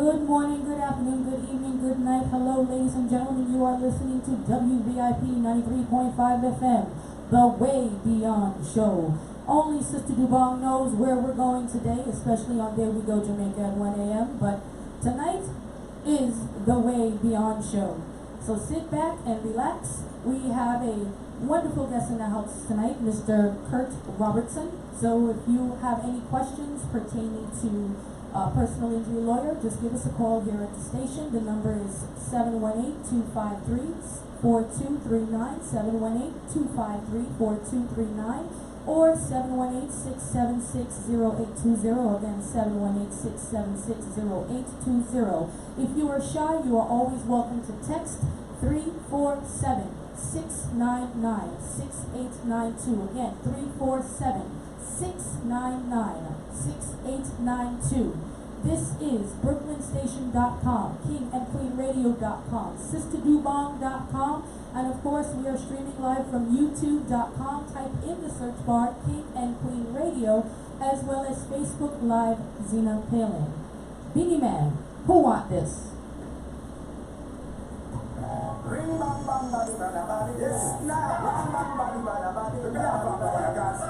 Good morning, good afternoon, good evening, good night. Hello, ladies and gentlemen. You are listening to WVIP 93.5 FM, The Way Beyond Show. Only Sister Dubong knows where we're going today, especially on There We Go Jamaica at 1 a.m. But tonight is The Way Beyond Show. So sit back and relax. We have a wonderful guest in the house tonight, Mr. Kurt Robertson. So if you have any questions pertaining to personal injury lawyer, just give us a call here at the station. The number is 718-253-4239, 718-253-4239, or 718-676-0820. Again, 718-676-0820. If you are shy, you are always welcome to text 347-699-6892. Again, 347-699-6892. This is BrooklynStation.com, KingandQueenRadio.com, SisterDubong.com, and of course we are streaming live from YouTube.com. Type in the search bar King and Queen Radio, as well as Facebook Live Zena Palin. Beanie Man, who want this? Ring bang bang body bada body, yes, nah. Bang bang body bada body, bada bada gas.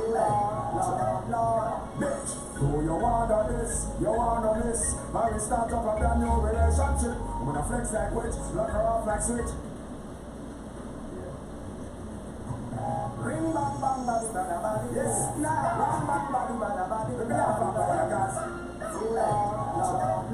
Lord, bitch, do you wanna this? You wanna this? Mary start up a brand new relationship. I'm gonna flex like witch, lock her off like switch. Ring bang bang body bada body, yes, nah. Bang bang body bada body, bada bada gas.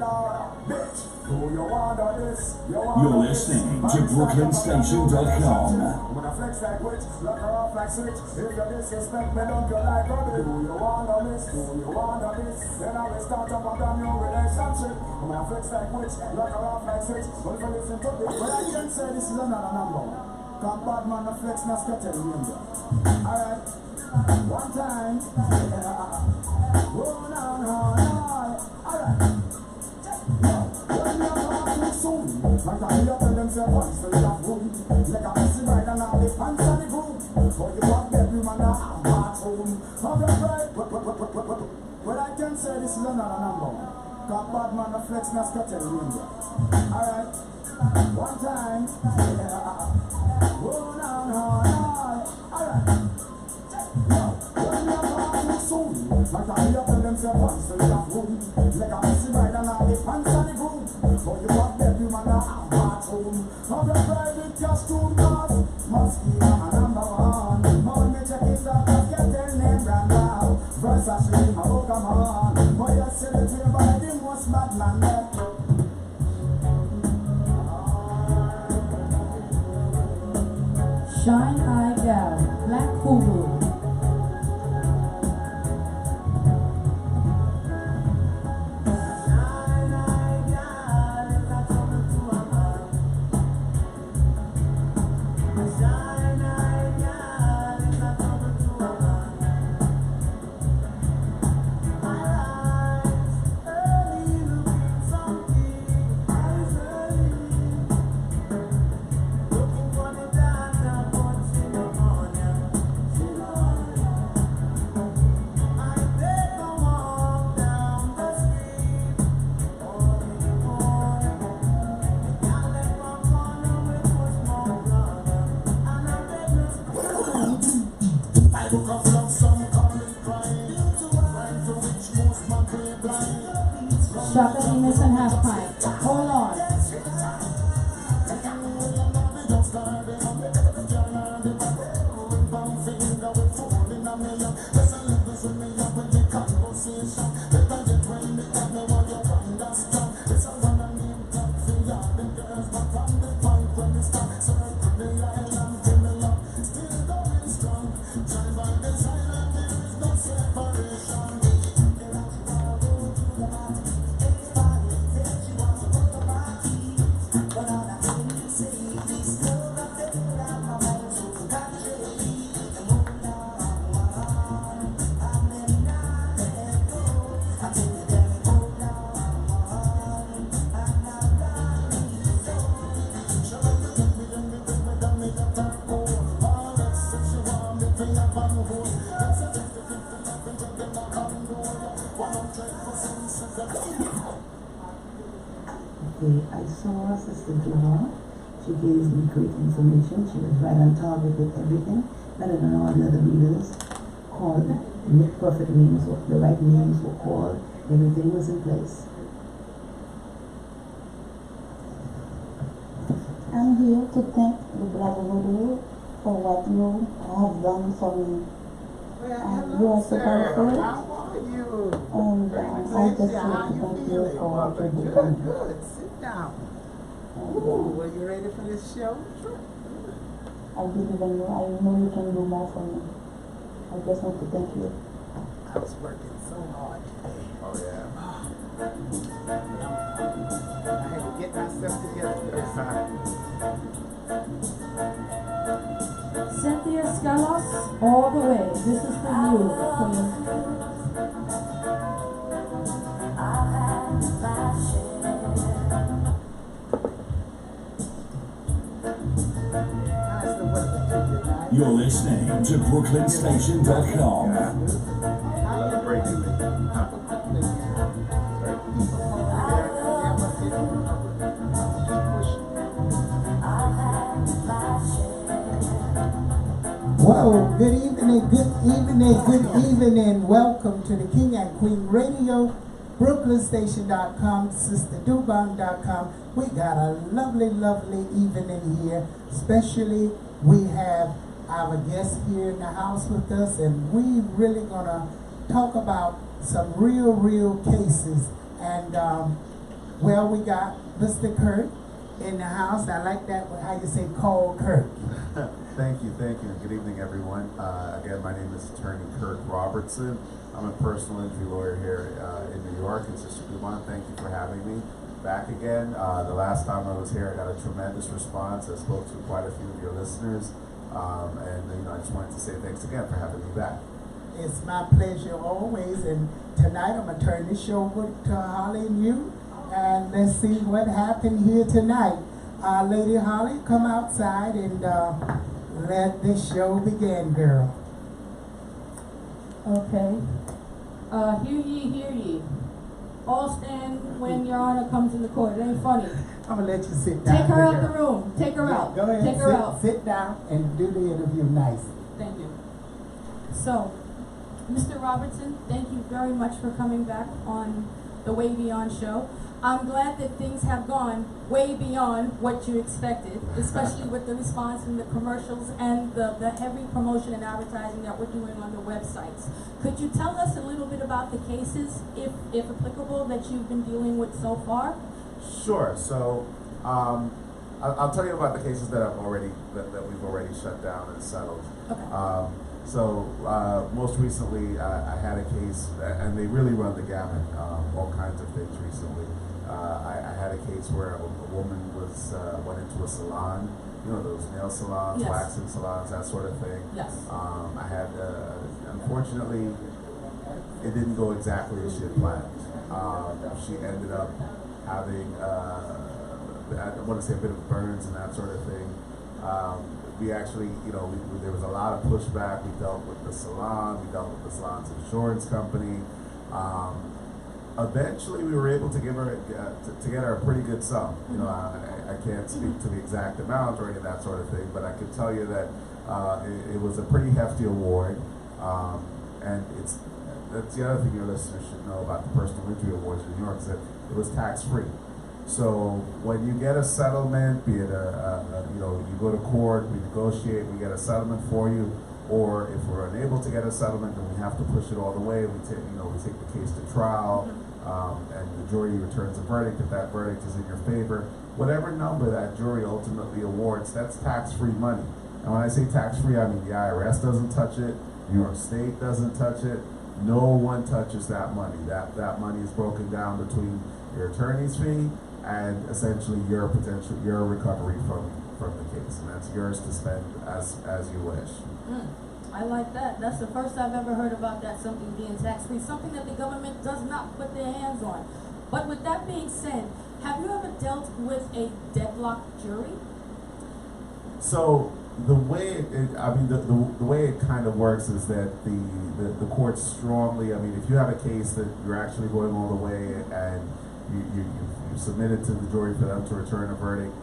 Lord, bitch, do you wanna this? You're listening to BrooklynStation.com. When I flex like witch, lock her off like switch. If you disrespect me, don't you like rubbish? Do you wanna this? Do you wanna this? Then I will start up a brand new relationship. When I flex like witch, lock her off like switch. But if you listen to this, well, I can say this is another number. Cause bad man, the flex, not sketchy, remember. Alright, one time. Oh, no. Alright. Soon, like I hear tell themselves once they have room. Like a messy ride and all the pants on the groom. For you have every man a bathroom. Have your pride, but I can say this is another number. Cause bad man the flex not scattered, remember. Alright, one time. Oh no. Alright. Soon, like I hear tell themselves once they have room. Like a messy ride and all the pants on the groom. For you have every man a bathroom. Have your private costume cause Mosquito number one. More me check it out, just get their name brand now. Versace, oh come on. Boy, you celebrate by the most bad man left. Shine Eye Gal, Black Hoodoo. Shaka Venus and Half Pint. Hold on. Okay, I saw Sister Johan. She gave me great information. She was right on target with everything, better than all the other leaders. Called perfect names, the right names were called, everything was in place. I'm here to thank the Brotherhood for what you have done for me. And you are super good. How are you? And I just want to thank you for what you've done. Good. Sit down. And, Ooh, are you ready for this show? Sure. I believe in you. I know you can do more for me. I just want to thank you. I was working so hard today. Oh yeah. I had to get myself together this time. Cynthia Scalos, all the way. This is for you, Queen. How's the weather tonight? You're listening to BrooklynStation.com. That's great to me. Whoa, good evening, good evening. Welcome to the King and Queen Radio, BrooklynStation.com, SisterDubong.com. We got a lovely evening here. Especially, we have our guest here in the house with us, and we really gonna talk about some real cases. And well, we got Mr. Kirk in the house. I like that, how you say call Kirk. Thank you. Good evening, everyone. Again, my name is Attorney Kirk Robertson. I'm a personal injury lawyer here in New York. And Sister Dubong, thank you for having me back again. The last time I was here, I got a tremendous response. I spoke to quite a few of your listeners. And I just wanted to say thanks again for having me back. It's my pleasure always. And tonight I'm going to turn this show over to Holly and you. And let's see what happened here tonight. Lady Holly, come outside and let this show begin, girl. Okay. Hear ye. All stand when your honor comes in the court. It ain't funny. I'm going to let you sit down. Take her out girl. the room. Take her out. Go ahead. Take her out. Sit down and do the interview nice. Thank you. So, Mr. Robertson, thank you very much for coming back on the Way Beyond show. I'm glad that things have gone way beyond what you expected, especially with the response from the commercials and the heavy promotion and advertising that we're doing on the websites. Could you tell us a little bit about the cases, if applicable, that you've been dealing with so far? Sure. So I'll tell you about the cases that we've already shut down and settled. Okay. Most recently, I had a case, and they really run the gamut, all kinds of things recently. I had a case where a woman went into a salon, those nail salons, Yes. waxing salons, that sort of thing. Yes. I had, unfortunately, it didn't go exactly as she had planned. She ended up having, I want to say a bit of burns and that sort of thing. We actually, there was a lot of pushback. We dealt with the salon, we dealt with the salon's insurance company. Eventually, we were able to give her to get her a pretty good sum. I can't speak to the exact amount or any of that sort of thing, but I can tell you that it was a pretty hefty award, and that's the other thing your listeners should know about the personal injury awards in New York is that it was tax-free. So when you get a settlement, be it you go to court, we negotiate, we get a settlement for you, or if we're unable to get a settlement, then we have to push it all the way. We take the case to trial, and the jury returns a verdict. If that verdict is in your favor, whatever number that jury ultimately awards, that's tax-free money. And when I say tax-free, I mean the IRS doesn't touch it, New York State doesn't touch it. No one touches that money. That money is broken down between your attorney's fee and essentially your recovery from the case, and that's yours to spend as you wish. I like that. That's the first I've ever heard about that, something being tax-free, something that the government does not put their hands on. But with that being said, have you ever dealt with a deadlocked jury? So the way the way it kind of works is that the court strongly, if you have a case that you're actually going all the way and you submitted to the jury for them to return a verdict.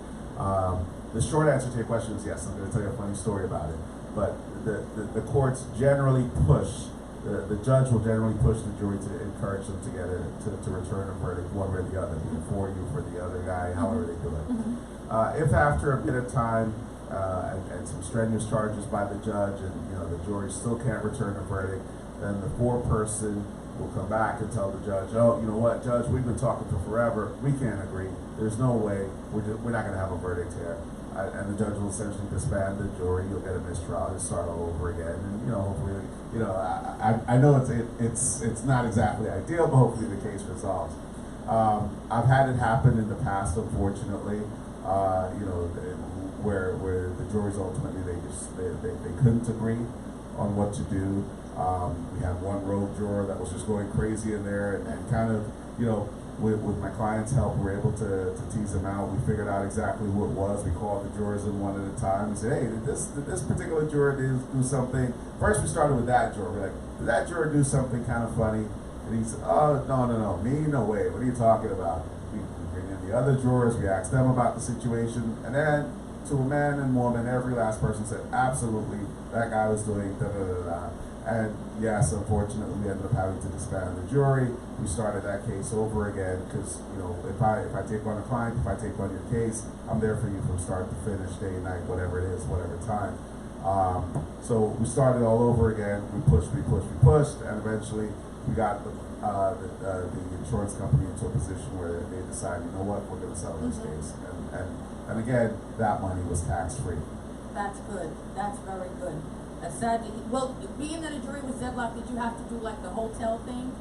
The short answer to your question is yes. I'm going to tell you a funny story about it. But the courts generally push, the judge will generally push the jury to encourage them to return a verdict one way or the other, either for you, for the other guy, however they do it. If after a bit of time and some strenuous charges by the judge, and the jury still can't return a verdict, then the foreperson will come back and tell the judge, oh, you know what, Judge, we've been talking for forever. We can't agree. There's no way. We're not going to have a verdict here. And the judge will essentially disband the jury. You'll get a mistrial and start all over again. And hopefully, I know it's not exactly ideal, but hopefully the case resolves. I've had it happen in the past, unfortunately. Where the juries ultimately they couldn't agree on what to do. We had one rogue juror that was just going crazy in there, and kind of, with my client's help, we were able to tease him out. We figured out exactly who it was. We called the jurors in one at a time and said, hey, did this particular juror do something? First we started with that juror. We're like, did that juror do something kind of funny? And he said, oh, no, me, no way. What are you talking about? We bring in the other jurors, we asked them about the situation, and then to a man and woman, every last person said, absolutely, that guy was doing da-da-da-da. And yes, unfortunately, we ended up having to disband the jury. We started that case over again because, if I take on a client, if I take on your case, I'm there for you from start to finish, day, night, whatever it is, whatever time. So we started all over again. We pushed, and eventually we got the insurance company into a position where they decided, you know what, we're going to settle this case. And again, that money was tax-free. That's good. That's very good. That's sad. Being that a jury was deadlocked, did you have to do like the hotel thing?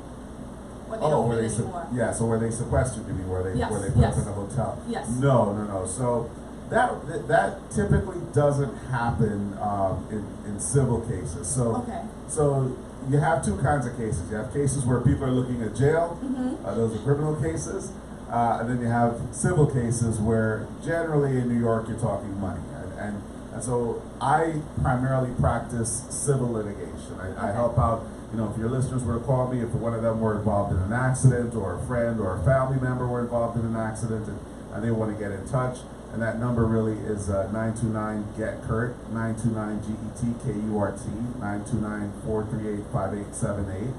Or they don't do it anymore? So where they sequestered you mean, where they put up in a hotel? Yes. No. So that typically doesn't happen in civil cases. So you have two kinds of cases. You have cases where people are looking at jail. Those are criminal cases. And then you have civil cases where generally in New York you're talking money. And so I primarily practice civil litigation. I help out, if your listeners were to call me, if one of them were involved in an accident, or a friend or a family member were involved in an accident, and they want to get in touch, and that number really is 929-GET-KURT, 929-GET-KURT, 929-438-5878.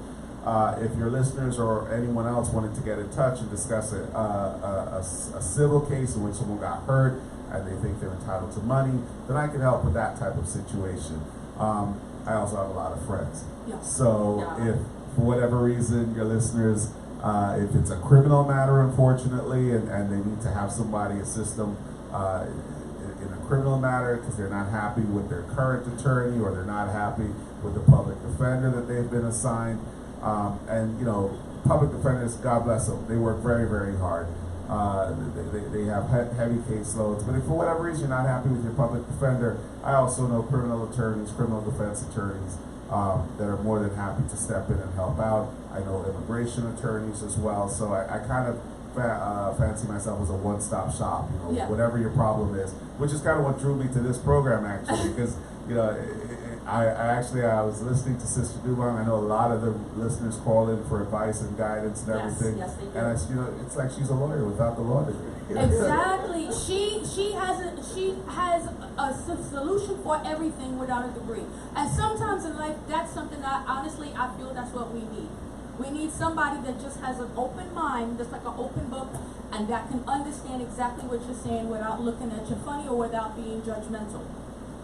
If your listeners or anyone else wanted to get in touch and discuss a civil case in which someone got hurt, and they think they're entitled to money, then I can help with that type of situation. I also have a lot of friends. So if, for whatever reason, your listeners, if it's a criminal matter, unfortunately, and they need to have somebody assist them in a criminal matter because they're not happy with their current attorney, or they're not happy with the public defender that they've been assigned, public defenders, God bless them, they work very, very hard. They have heavy caseloads, but if for whatever reason you're not happy with your public defender, I also know criminal attorneys, criminal defense attorneys that are more than happy to step in and help out. I know immigration attorneys as well, so I kind of fancy myself as a one-stop shop. Whatever your problem is, which is kind of what drew me to this program actually, because I was listening to Sister Dubong. I know a lot of the listeners call in for advice and guidance and everything. Yes, they do. And it's like she's a lawyer without the law degree. Exactly. She has a solution for everything without a degree. And sometimes in life, that's something that honestly I feel that's what we need. We need somebody that just has an open mind, just like an open book, and that can understand exactly what you're saying without looking at you funny or without being judgmental.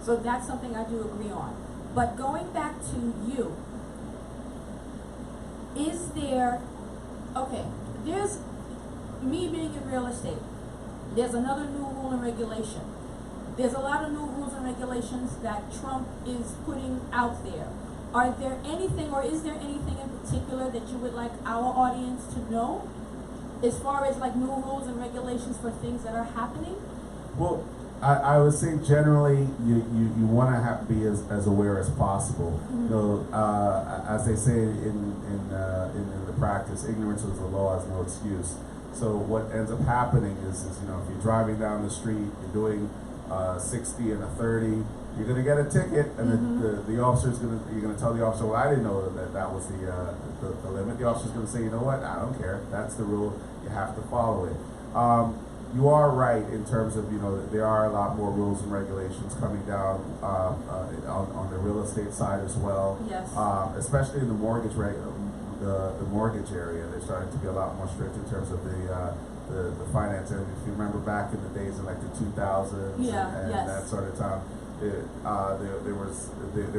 So that's something I do agree on. But going back to you, there's me being in real estate. There's another new rule and regulation. There's a lot of new rules and regulations that Trump is putting out there. Are there anything, or is there anything in particular that you would like our audience to know as far as like new rules and regulations for things that are happening? Well, I would say generally you want to be as aware as possible. As they say in the practice, ignorance of the law is no excuse. So what ends up happening is if you're driving down the street, you're doing 60 and a 30, you're gonna get a ticket, and the officer's you're gonna tell the officer, well, I didn't know that was the limit. The officer's gonna say, you know what, I don't care, that's the rule. you have to follow it. You are right in terms of, you know, there are a lot more rules and regulations coming down on the real estate side as well. Yes. Especially in the mortgage the mortgage area, they're starting to be a lot more strict in terms of the finance. And if you remember back in the days of like the 2000s and yes. that sort of time, there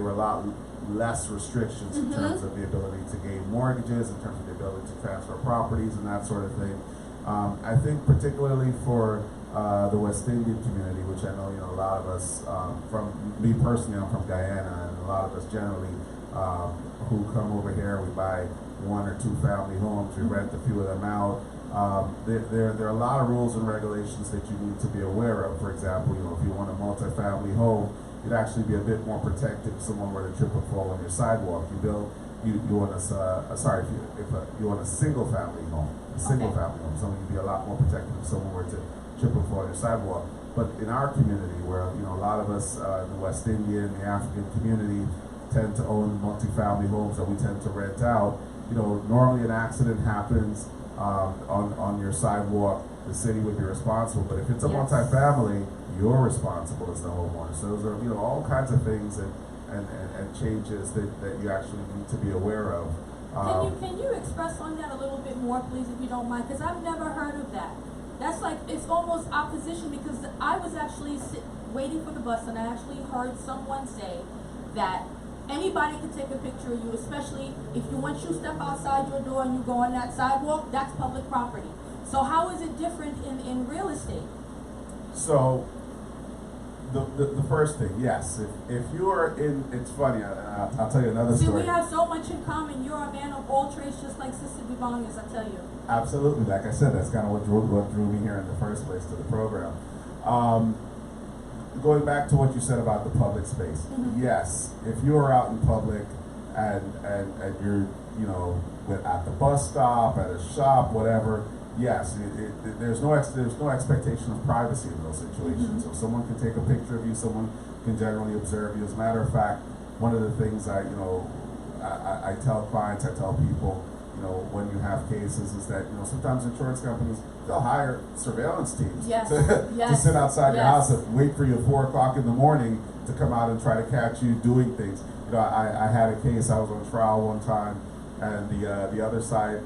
were a lot less restrictions in terms of the ability to gain mortgages, in terms of the ability to transfer properties and that sort of thing. I think particularly for the West Indian community, which I know, you know, a lot of us, from me personally, I'm from Guyana, and a lot of us generally who come over here, we buy 1 or 2 family homes, we rent a few of them out. There are a lot of rules and regulations that you need to be aware of. For example, you know, if you want a multi-family home, you'd actually be a bit more protected if someone were to trip or fall on your sidewalk. You want a single family home, family home, someone you'd be a lot more protected if someone were to trip or fall on your sidewalk. But in our community, where, you know, a lot of us, the West Indian, the African community, tend to own multi-family homes that we tend to rent out. You know, normally an accident happens on your sidewalk, the city would be responsible. But if it's a multi-family, you're responsible as the homeowner. So those are, you know, all kinds of things and changes that you actually need to be aware of. Can you express on that a little bit more, please, if you don't mind? Because I've never heard of that. That's like, it's almost opposition, because I was actually waiting for the bus, and I actually heard someone say that anybody can take a picture of you, especially if once you step outside your door and you go on that sidewalk, that's public property. So how is it different in real estate? So the first thing, yes, if you are in, it's funny, I'll tell you another story. See, we have so much in common. You're a man of all trades, just like Sister Dubong is, I tell you. Absolutely. Like I said, that's kind of what drew me here in the first place to the program. Going back to what you said about the public space, yes, if you're out in public and you're, you know, at the bus stop, at a shop, whatever, yes, there's no expectation of privacy in those situations. So someone can take a picture of you, someone can generally observe you. As a matter of fact, one of the things I tell clients, I tell people, you know, when you have cases, is that, you know, sometimes insurance companies, they'll hire surveillance teams to sit outside your house and wait for you at 4 o'clock in the morning to come out and try to catch you doing things. You know, I had a case, I was on trial one time, and the other side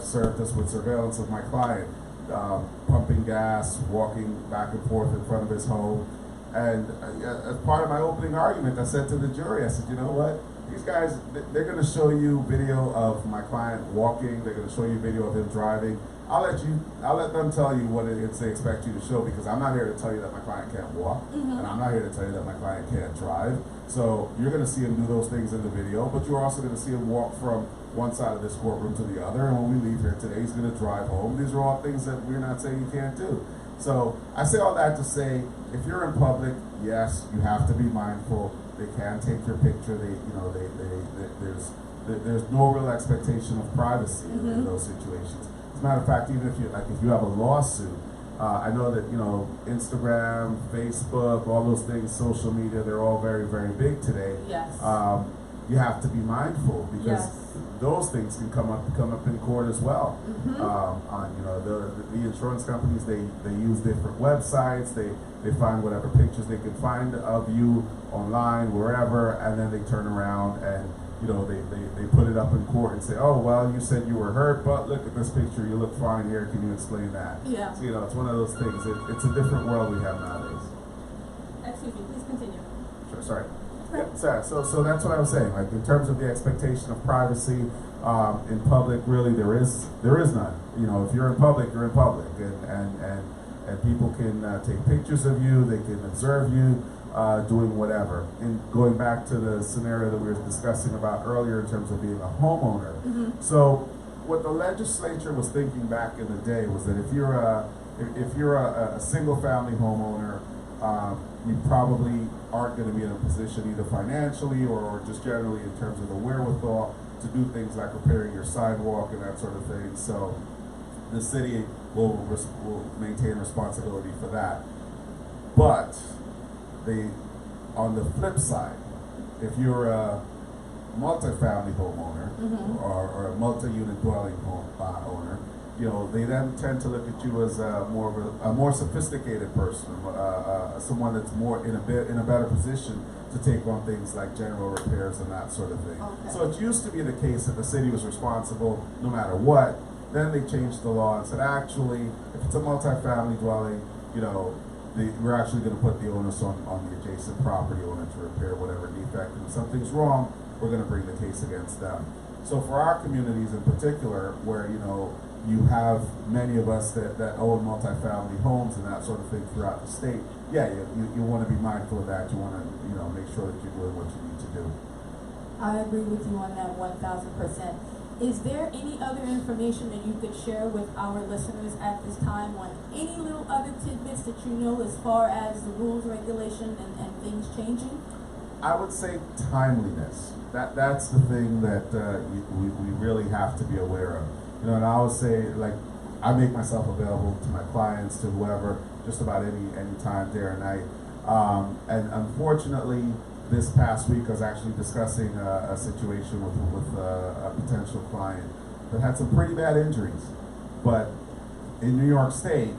served us with surveillance of my client, pumping gas, walking back and forth in front of his home. And as part of my opening argument, I said to the jury, I said, you know what? These guys, they're going to show you video of my client walking. They're going to show you video of him driving. I'll let them tell you what it is they expect you to show, because I'm not here to tell you that my client can't walk, and I'm not here to tell you that my client can't drive. So you're going to see him do those things in the video, but you're also going to see him walk from one side of this courtroom to the other. And when we leave here today, he's going to drive home. These are all things that we're not saying you can't do. So I say all that to say, if you're in public, yes, you have to be mindful. They can take your picture. There's no real expectation of privacy in those situations. As a matter of fact, even if you have a lawsuit, I know that, you know, Instagram, Facebook, all those things, social media, they're all very, very big today. Yes. You have to be mindful, because those things can come up in court as well. You know, the insurance companies, they use different websites. They find whatever pictures they can find of you online, wherever, and then they turn around and, you know, they put it up in court and say, oh, well, you said you were hurt, but look at this picture, you look fine here, can you explain that? Yeah. So, you know, it's one of those things. It's a different world we have nowadays. Excuse me, please continue. Sure, sorry. Yeah, sorry. So that's what I was saying. Like, in terms of the expectation of privacy in public, really there is none. You know, if you're in public, you're in public, and people can take pictures of you, they can observe you doing whatever. And going back to the scenario that we were discussing about earlier in terms of being a homeowner. So what the legislature was thinking back in the day was that if you're a single family homeowner, you probably aren't going to be in a position either financially or just generally in terms of the wherewithal to do things like repairing your sidewalk and that sort of thing. So the city will maintain responsibility for that. But on the flip side, if you're a multi-family homeowner or a multi-unit dwelling home owner, you know, they then tend to look at you as a more sophisticated person, someone that's more in a better position to take on things like general repairs and that sort of thing. Okay. So it used to be the case that the city was responsible no matter what. Then they changed the law and said, actually, if it's a multi-family dwelling, you know, we're actually going to put the onus on the adjacent property owner to repair whatever defect. And if something's wrong, we're going to bring the case against them. So for our communities in particular, where, you know, you have many of us that own multi-family homes and that sort of thing throughout the state, yeah, you want to be mindful of that. You want to, you know, make sure that you're doing what you need to do. I agree with you on that 1,000%. Is there any other information that you could share with our listeners at this time on any little other tidbits that you know as far as the rules, regulation, and things changing? I would say timeliness. That's the thing that we really have to be aware of. You know, and I always say, like, I make myself available to my clients, to whoever, just about any time, day or night. And unfortunately, this past week I was actually discussing a situation with a potential client that had some pretty bad injuries. But in New York State,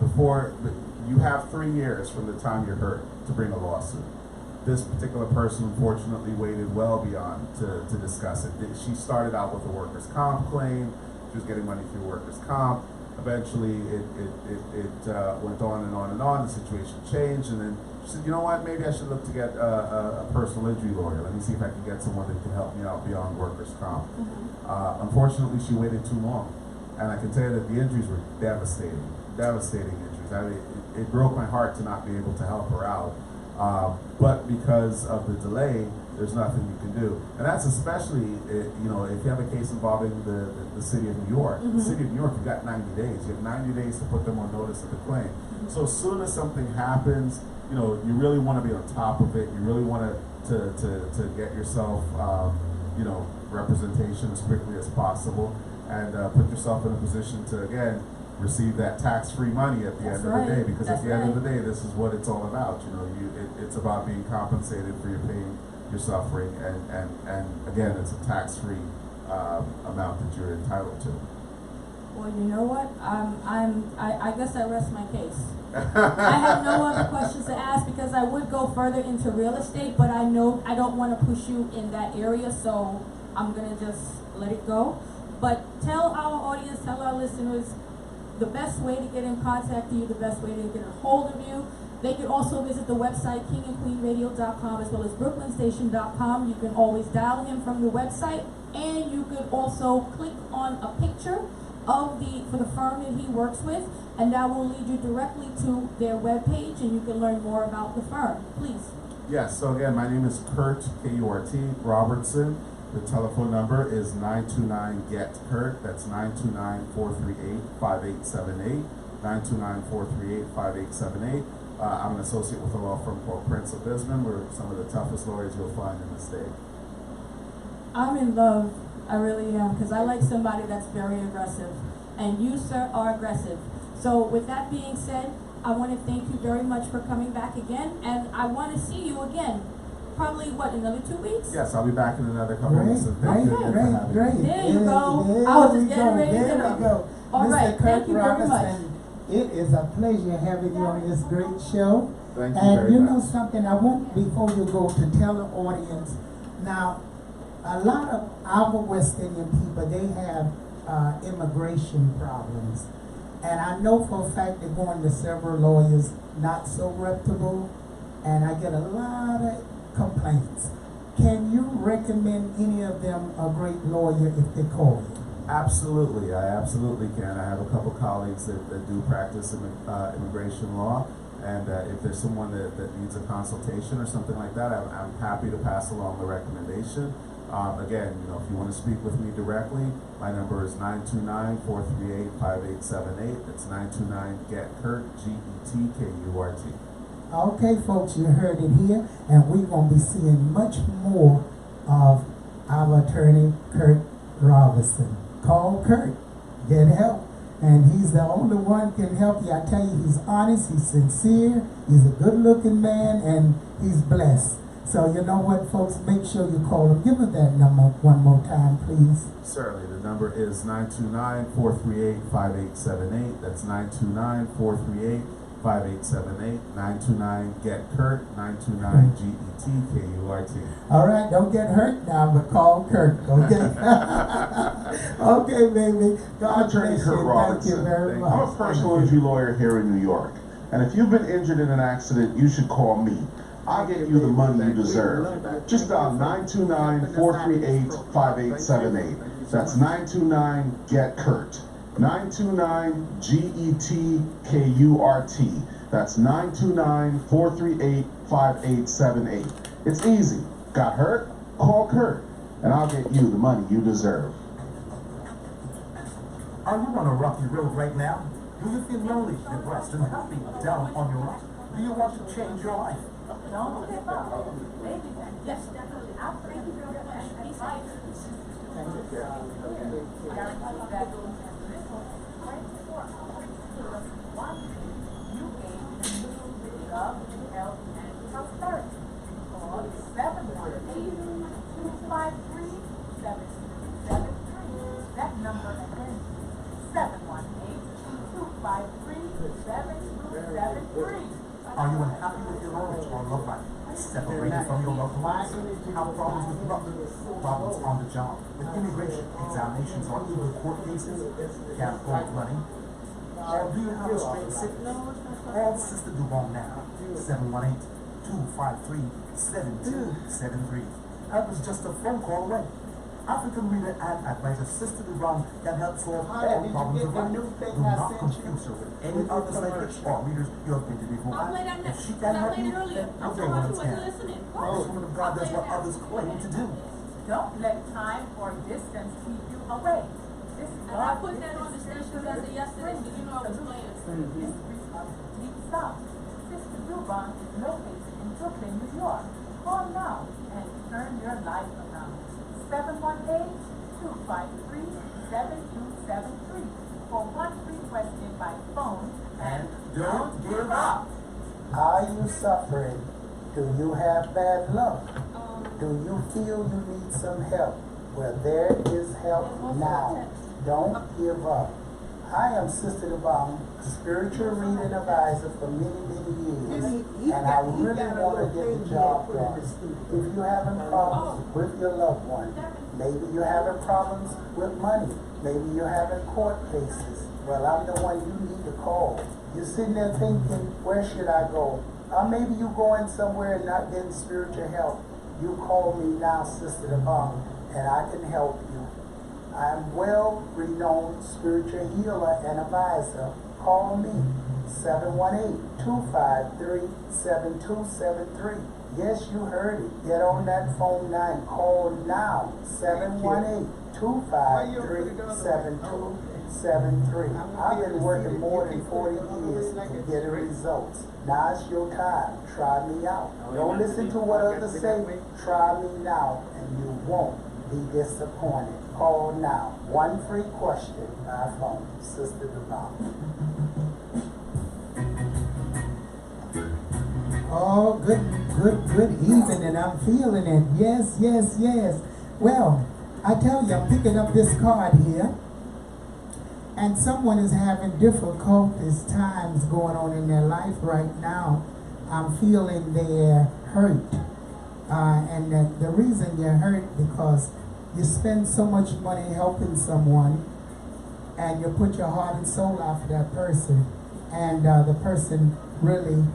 you have 3 years from the time you're hurt to bring a lawsuit. This particular person unfortunately waited well beyond to discuss it. She started out with a workers' comp claim. She was getting money through workers' comp. Eventually, it went on and on and on. The situation changed, and then she said, you know what, maybe I should look to get a personal injury lawyer. Let me see if I can get someone that can help me out beyond workers' comp. Unfortunately, she waited too long. And I can tell you that the injuries were devastating injuries. It broke my heart to not be able to help her out. But because of the delay, there's nothing you can do. And that's especially, you know, if you have a case involving the city of New York. The city of New York, you've got 90 days. You have 90 days to put them on notice of the claim. So as soon as something happens, you know, you really want to be on top of it. You really want to get yourself, you know, representation as quickly as possible, and put yourself in a position to, again, receive that tax-free money at the end of the day. Because at the end of the day, this is what it's all about. You know, it's about being compensated for your pain, your suffering, and again, it's a tax-free amount that you're entitled to. Well, you know what? I guess I rest my case. I have no other questions to ask, because I would go further into real estate, but I know I don't want to push you in that area, so I'm gonna just let it go. But tell our audience, tell our listeners, the best way to get in contact with you, the best way to get a hold of you. They can also visit the website kingandqueenradio.com as well as brooklynstation.com. You can always dial him from the website, and you could also click on a picture of for the firm that he works with, and that will lead you directly to their webpage, and you can learn more about the firm. Please. Yes, so again, my name is Kurt, K-U-R-T, Robertson. The telephone number is 929-GET-KURT. That's 929-438-5878. 929-438-5878. I'm an associate with a law firm called Prince of Bisman. We're some of the toughest lawyers you'll find in the state. I'm in love. I really am, because I like somebody that's very aggressive. And you, sir, are aggressive. So with that being said, I want to thank you very much for coming back again. And I want to see you again. Probably, what, another 2 weeks? Yes, I'll be back in another couple of weeks. And thank you again for having me. Great. There you go. I was just getting ready to There we go. All right, Mr. Kurt thank you very much. Robinson, it is a pleasure having you on this great show. Thank you And very you much. know something, I want, before you go, to tell the audience, now, a lot of our West Indian people, they have immigration problems. And I know for a fact they're going to several lawyers, not so reputable, and I get a lot of complaints. Can you recommend any of them a great lawyer if they call you? Absolutely, I absolutely can. I have a couple colleagues that do practice immigration law, and if there's someone that needs a consultation or something like that, I'm happy to pass along the recommendation. Again, you know, if you want to speak with me directly, my number is 929-438-5878. It's 929-GET-KURT, G-E-T-K-U-R-T. Okay, folks, you heard it here, and we're going to be seeing much more of our attorney, Kurt Robinson. Call Kurt, get help, and he's the only one can help you. I tell you, he's honest, he's sincere, he's a good-looking man, and he's blessed. So you know what, folks, make sure you call them. Give them that number one more time, please. Certainly. The number is 929-438-5878. That's 929-438-5878. 929-GET-KURT. 929-GET-KURT. All right, don't get hurt now, but call Kurt, okay? Okay, baby. God Attorney bless Kurt you. Robertson. Thank you very much. I'm a personal injury lawyer here in New York. And if you've been injured in an accident, you should call me. I'll get you the money you deserve. Just dial 929-438-5878. That's 929-GET-KURT. 929-GET-KURT. That's 929-438-5878. It's easy. Got hurt? Call Kurt, and I'll get you the money you deserve. Are you on a rocky road right now? Do you feel lonely, depressed, and happy, down on your luck? Do you want to change your life? Don't give up. Baby, yes, definitely. I'll bring you your flesh. He's like, guarantees that this one right before one thing you gain new love, health, and prosperity. Call 718-253-7273. That number again, 718-253-7273. Are you unhappy with your marriage or love life? Separated from your loved ones? Have problems with work? Problems on the job? With immigration, examinations, or even court cases? Can't hold money? Or do you have a strange sickness? Call Sister Dubon now. 718-253-7273. That was just a phone call away. African Reader and Advisor Sister Dubon can help solve all problems of life. Do not confuse her with any other psychics or readers you have been to before. If she can help you, everyone can. This woman of God does what others claim to do. Don't let time or distance keep you away. This is I put that on the station as of yesterday, so you know I was playing. Stop. Sister Dubon is located in Brooklyn, New York. Call now and turn your life around. 718-253-7273 for one free question by phone. And don't give up. Are you suffering? Do you have bad luck? Do you feel you need some help? Well, there is help now. Don't give up. I am Sister Dubon, spiritual reading advisor for many, many years, and I really want to get the job done. If you're having problems with your loved one, maybe you're having problems with money, maybe you're having court cases, well, I'm the one you need to call. You're sitting there thinking, where should I go? Or maybe you're going somewhere and not getting spiritual help. You call me now, Sister Dubon, and I can help you. I'm well-renowned spiritual healer and advisor. Call me, 718-253-7273. Yes, you heard it. Get on that phone now and call now, 718-253-7273. I've been working more than 40 years to get results. Now it's your time. Try me out. Don't listen to what others say. Try me now and you won't be disappointed. Call now. One free question by phone. Sister Dubon. Oh, good evening, and I'm feeling it. Yes, yes, yes. Well, I tell you, I'm picking up this card here, and someone is having difficulties, times going on in their life right now. I'm feeling they're hurt, and that the reason you're hurt because you spend so much money helping someone, and you put your heart and soul out for that person, and the person really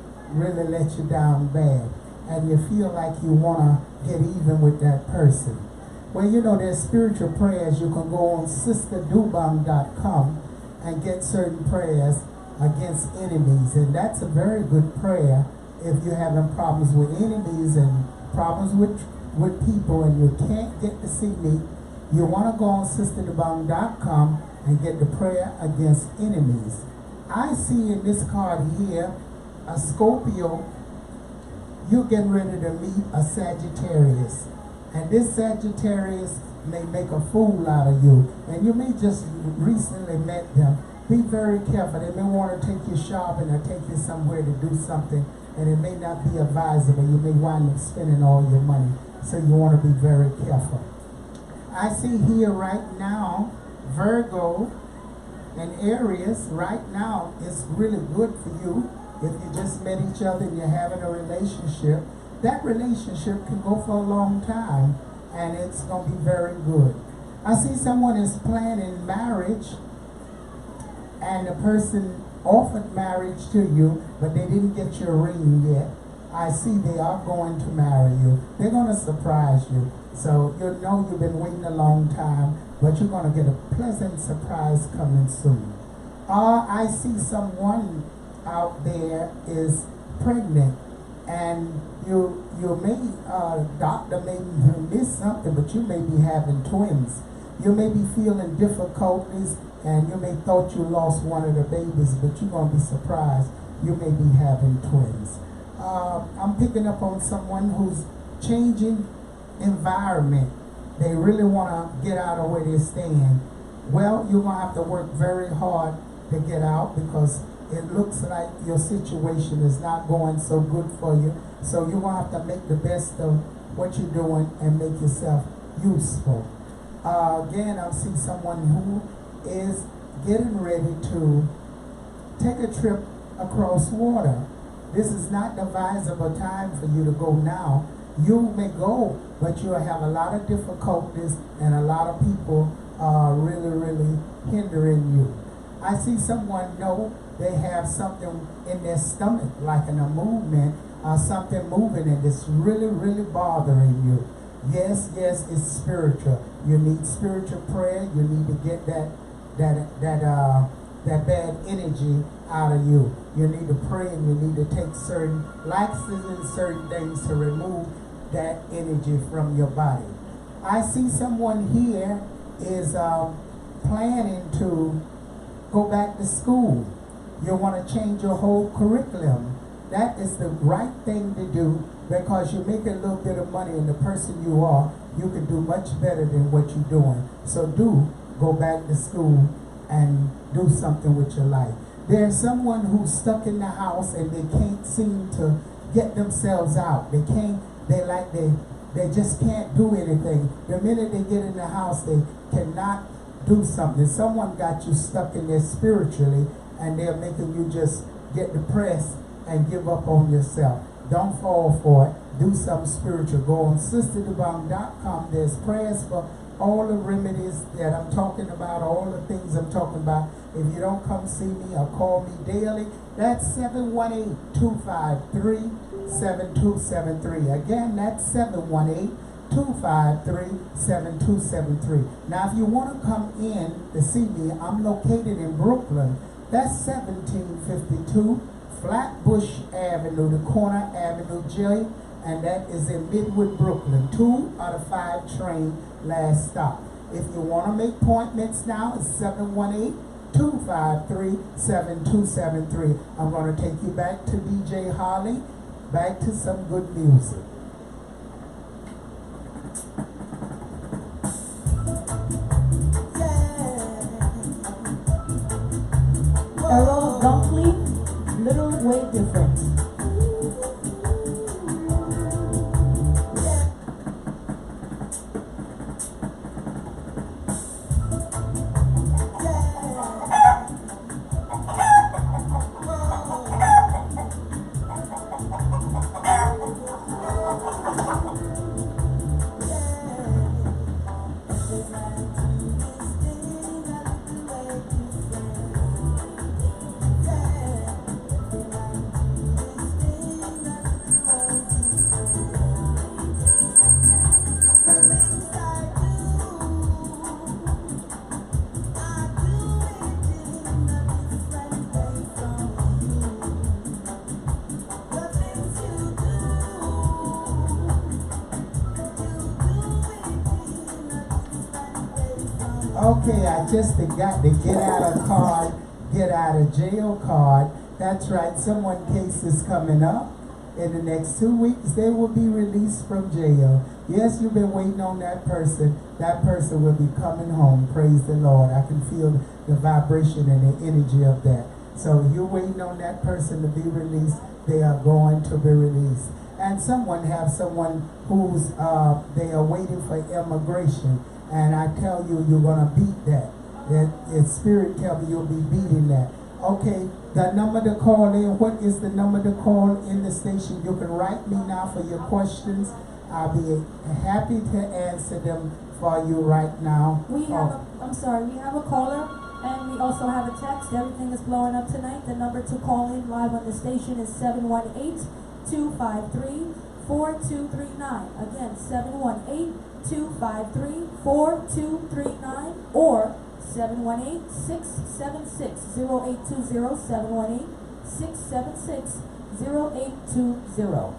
let you down bad, and you feel like you want to get even with that person. Well, you know, there's spiritual prayers. You can go on sisterdubong.com and get certain prayers against enemies, and that's a very good prayer if you're having problems with enemies and problems with people and you can't get to see me. You want to go on sisterdubong.com and get the prayer against enemies. I see in this card here a Scorpio. You're getting ready to meet a Sagittarius, and this Sagittarius may make a fool out of you, and you may just recently met them. Be very careful. They may want to take you shopping or take you somewhere to do something, and it may not be advisable. You may wind up spending all your money, so you want to be very careful. I see here right now, Virgo and Aries, right now is really good for you. If you just met each other and you're having a relationship, that relationship can go for a long time, and it's going to be very good. I see someone is planning marriage, and the person offered marriage to you, but they didn't get your ring yet. I see they are going to marry you. They're going to surprise you. So you know you've been waiting a long time, but you're going to get a pleasant surprise coming soon. I see someone out there is pregnant, and you may, doctor may miss something, but you may be having twins. You may be feeling difficulties, and you may thought you lost one of the babies, but you're going to be surprised. You may be having twins. I'm picking up on someone who's changing environment. They really want to get out of where they stand. Well, you're going to have to work very hard to get out, because it looks like your situation is not going so good for you. So you're going to have to make the best of what you're doing and make yourself useful. Again, I see someone who is getting ready to take a trip across water. This is not the advisable time for you to go now. You may go, but you'll have a lot of difficulties, and a lot of people are really hindering you. I see someone know they have something in their stomach, like in a movement, or something moving, and it's really bothering you. Yes, it's spiritual. You need spiritual prayer. You need to get that bad energy out of you. You need to pray, and you need to take certain laxatives and certain things to remove that energy from your body. I see someone here is planning to go back to school. You want to change your whole curriculum. That is the right thing to do, because you make a little bit of money, and the person you are, you can do much better than what you're doing. So do go back to school and do something with your life. There's someone who's stuck in the house, and they can't seem to get themselves out. They just can't do anything. The minute they get in the house, they cannot do something. Someone got you stuck in there spiritually, and they're making you just get depressed and give up on yourself. Don't fall for it. Do something spiritual. Go on sisterdubong.com. There's prayers for all the remedies that I'm talking about, all the things I'm talking about. If you don't come see me or call me daily, that's 718-253-7273. Again, that's 718-253-7273. Now, if you want to come in to see me, I'm located in Brooklyn. That's 1752 Flatbush Avenue, the corner Avenue J, and that is in Midwood, Brooklyn. 2 out of 5 train last stop. If you want to make appointments now, it's 718-253-7273. I'm going to take you back to DJ Holly, back to some good music. Errol Dunkley, Little Way Different. Okay, I just got the get out of jail card. That's right, someone case is coming up. In the next 2 weeks, they will be released from jail. Yes, you've been waiting on that person. That person will be coming home. Praise the Lord. I can feel the vibration and the energy of that. So you're waiting on that person to be released. They are going to be released. And someone have someone who's they are waiting for immigration. And I tell you, you're gonna beat that. That spirit tell me you'll be beating that. Okay, the number to call in. What is the number to call in the station? You can write me now for your questions. I'll be happy to answer them for you right now. We have we have a caller, and we also have a text. Everything is blowing up tonight. The number to call in live on the station is 718-253-4239. Again, 718-253-4239 or 718-676-0820, 718-676-0820.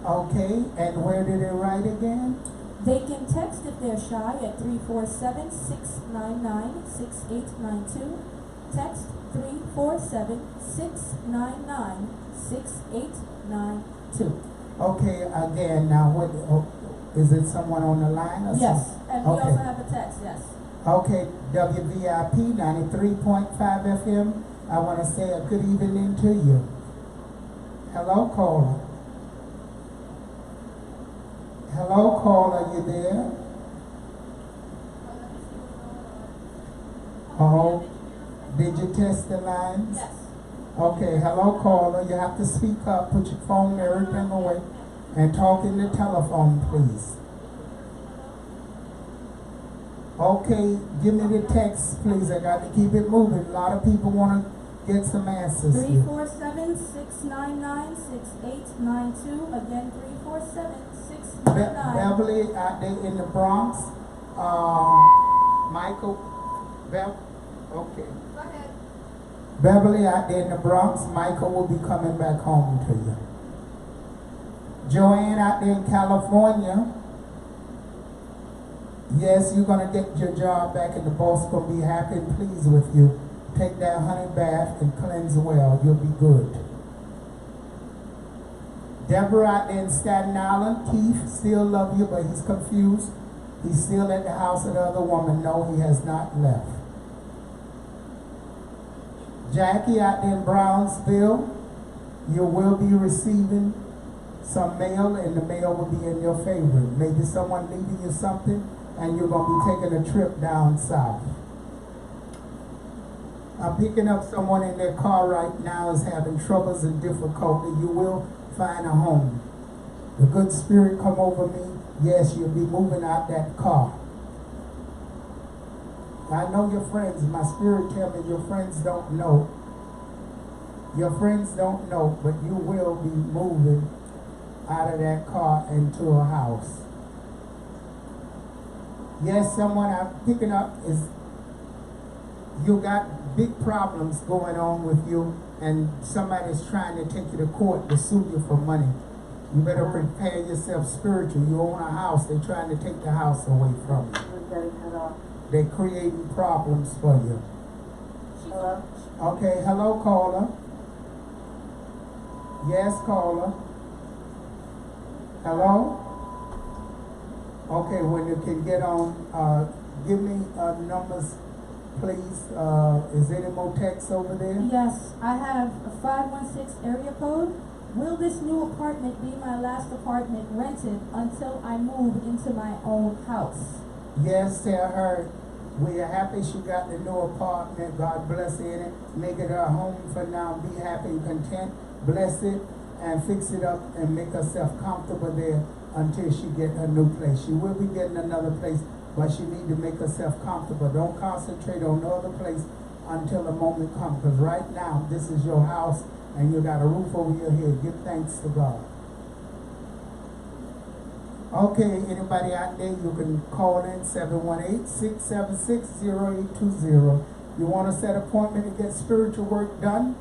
Okay, and where did it write again? They can text if they're shy at 347-699-6892. Text 347-699-6892. Okay, again, now what, is it someone on the line or Yes, something? and we also have a text, yes. Okay, WVIP 93.5 FM. I want to say a good evening to you. Hello, caller. Hello, caller, you there? Oh, did you test the lines? Yes. Okay, hello, caller. You have to speak up, put your phone, everything away, and talk in the telephone, please. Okay, give me the text, please. I got to keep it moving. A lot of people want to get some answers here. 347-699-6892. Again, 347-699. Beverly out there in the Bronx. Michael, okay. Go ahead. Beverly out there in the Bronx. Michael will be coming back home to you. Joanne out there in California. Yes, you're going to get your job back and the boss is going to be happy and pleased with you. Take that honey bath and cleanse well. You'll be good. Deborah out there in Staten Island. Keith still love you, but he's confused. He's still at the house of the other woman. No, he has not left. Jackie out there in Brownsville. You will be receiving some mail, and the mail will be in your favor. Maybe someone leaving you something, and you're going to be taking a trip down south. I'm picking up someone in their car right now is having troubles and difficulty. You will find a home. The good spirit come over me. Yes, you'll be moving out that car. I know your friends. My spirit tell me your friends don't know. Your friends don't know, but you will be moving out of that car into a house. Yes, someone I'm picking up is you got big problems going on with you, and somebody's trying to take you to court to sue you for money. You better prepare yourself spiritually. You own a house, they're trying to take the house away from you. They're creating problems for you. Hello? Okay, hello, caller. Yes, caller. Hello? Okay, when you can get on, give me numbers, please. Is there any more text over there? Yes, I have a 516 area code. Will this new apartment be my last apartment rented until I move into my own house? Yes, tell her we are happy she got the new apartment. God bless her in it. Make it her home for now. Be happy and content. Bless it and fix it up and make herself comfortable there until she get her new place. She will be getting another place, but she need to make herself comfortable. Don't concentrate on no other place until the moment comes. Because right now, this is your house and you got a roof over your head. Give thanks to God. Okay, anybody out there, you can call in 718-676-0820. You want to set an appointment to get spiritual work done?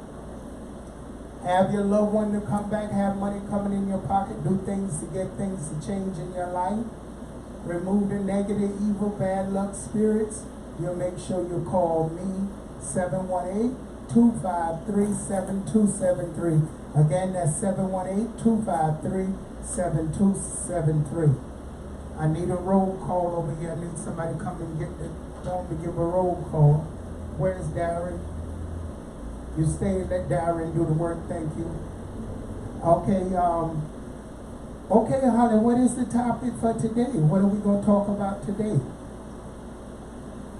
Have your loved one to come back, have money coming in your pocket, do things to get things to change in your life. Remove the negative, evil, bad luck spirits. You'll make sure you call me, 718-253-7273. Again, that's 718-253-7273. I need a roll call over here. I need somebody to come and get the phone to give a roll call. Where's Darren? You stay and let Darren do the work. Thank you. Okay, okay, Holly, what is the topic for today? What are we going to talk about today?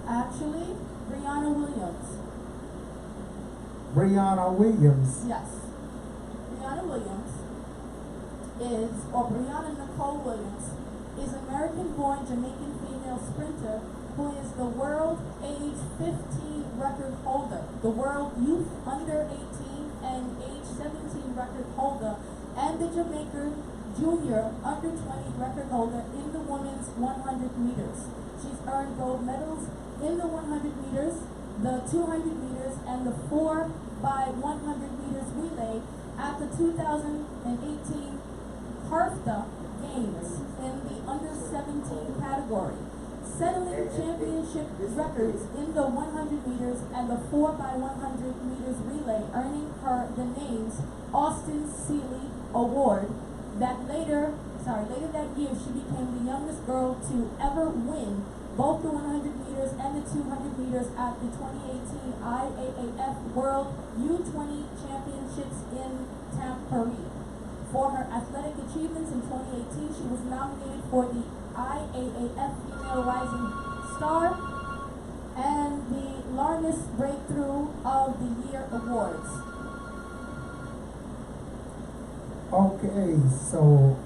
Actually, Brianna Williams. Brianna Williams. Yes. Brianna Williams is, or Brianna Nicole Williams, is American-born Jamaican female sprinter who is the world age 15 record holder, the world youth under 18 and age 17 record holder, and the Jamaican junior under 20 record holder in the women's 100 meters. She's earned gold medals in the 100 meters, the 200 meters, and the 4 by 100 meters relay at the 2018 HARFTA Games in the under 17 category, settling championship records in the 100 meters and the 4 by 100 meters relay, earning her the names Austin Seeley Award. Later that year, she became the youngest girl to ever win both the 100 meters and the 200 meters at the 2018 IAAF World U20 Championships in Tampere. For her athletic achievements in 2018, she was nominated for the IAAF Female Rising Star and the Larness Breakthrough of the Year Awards. Okay, so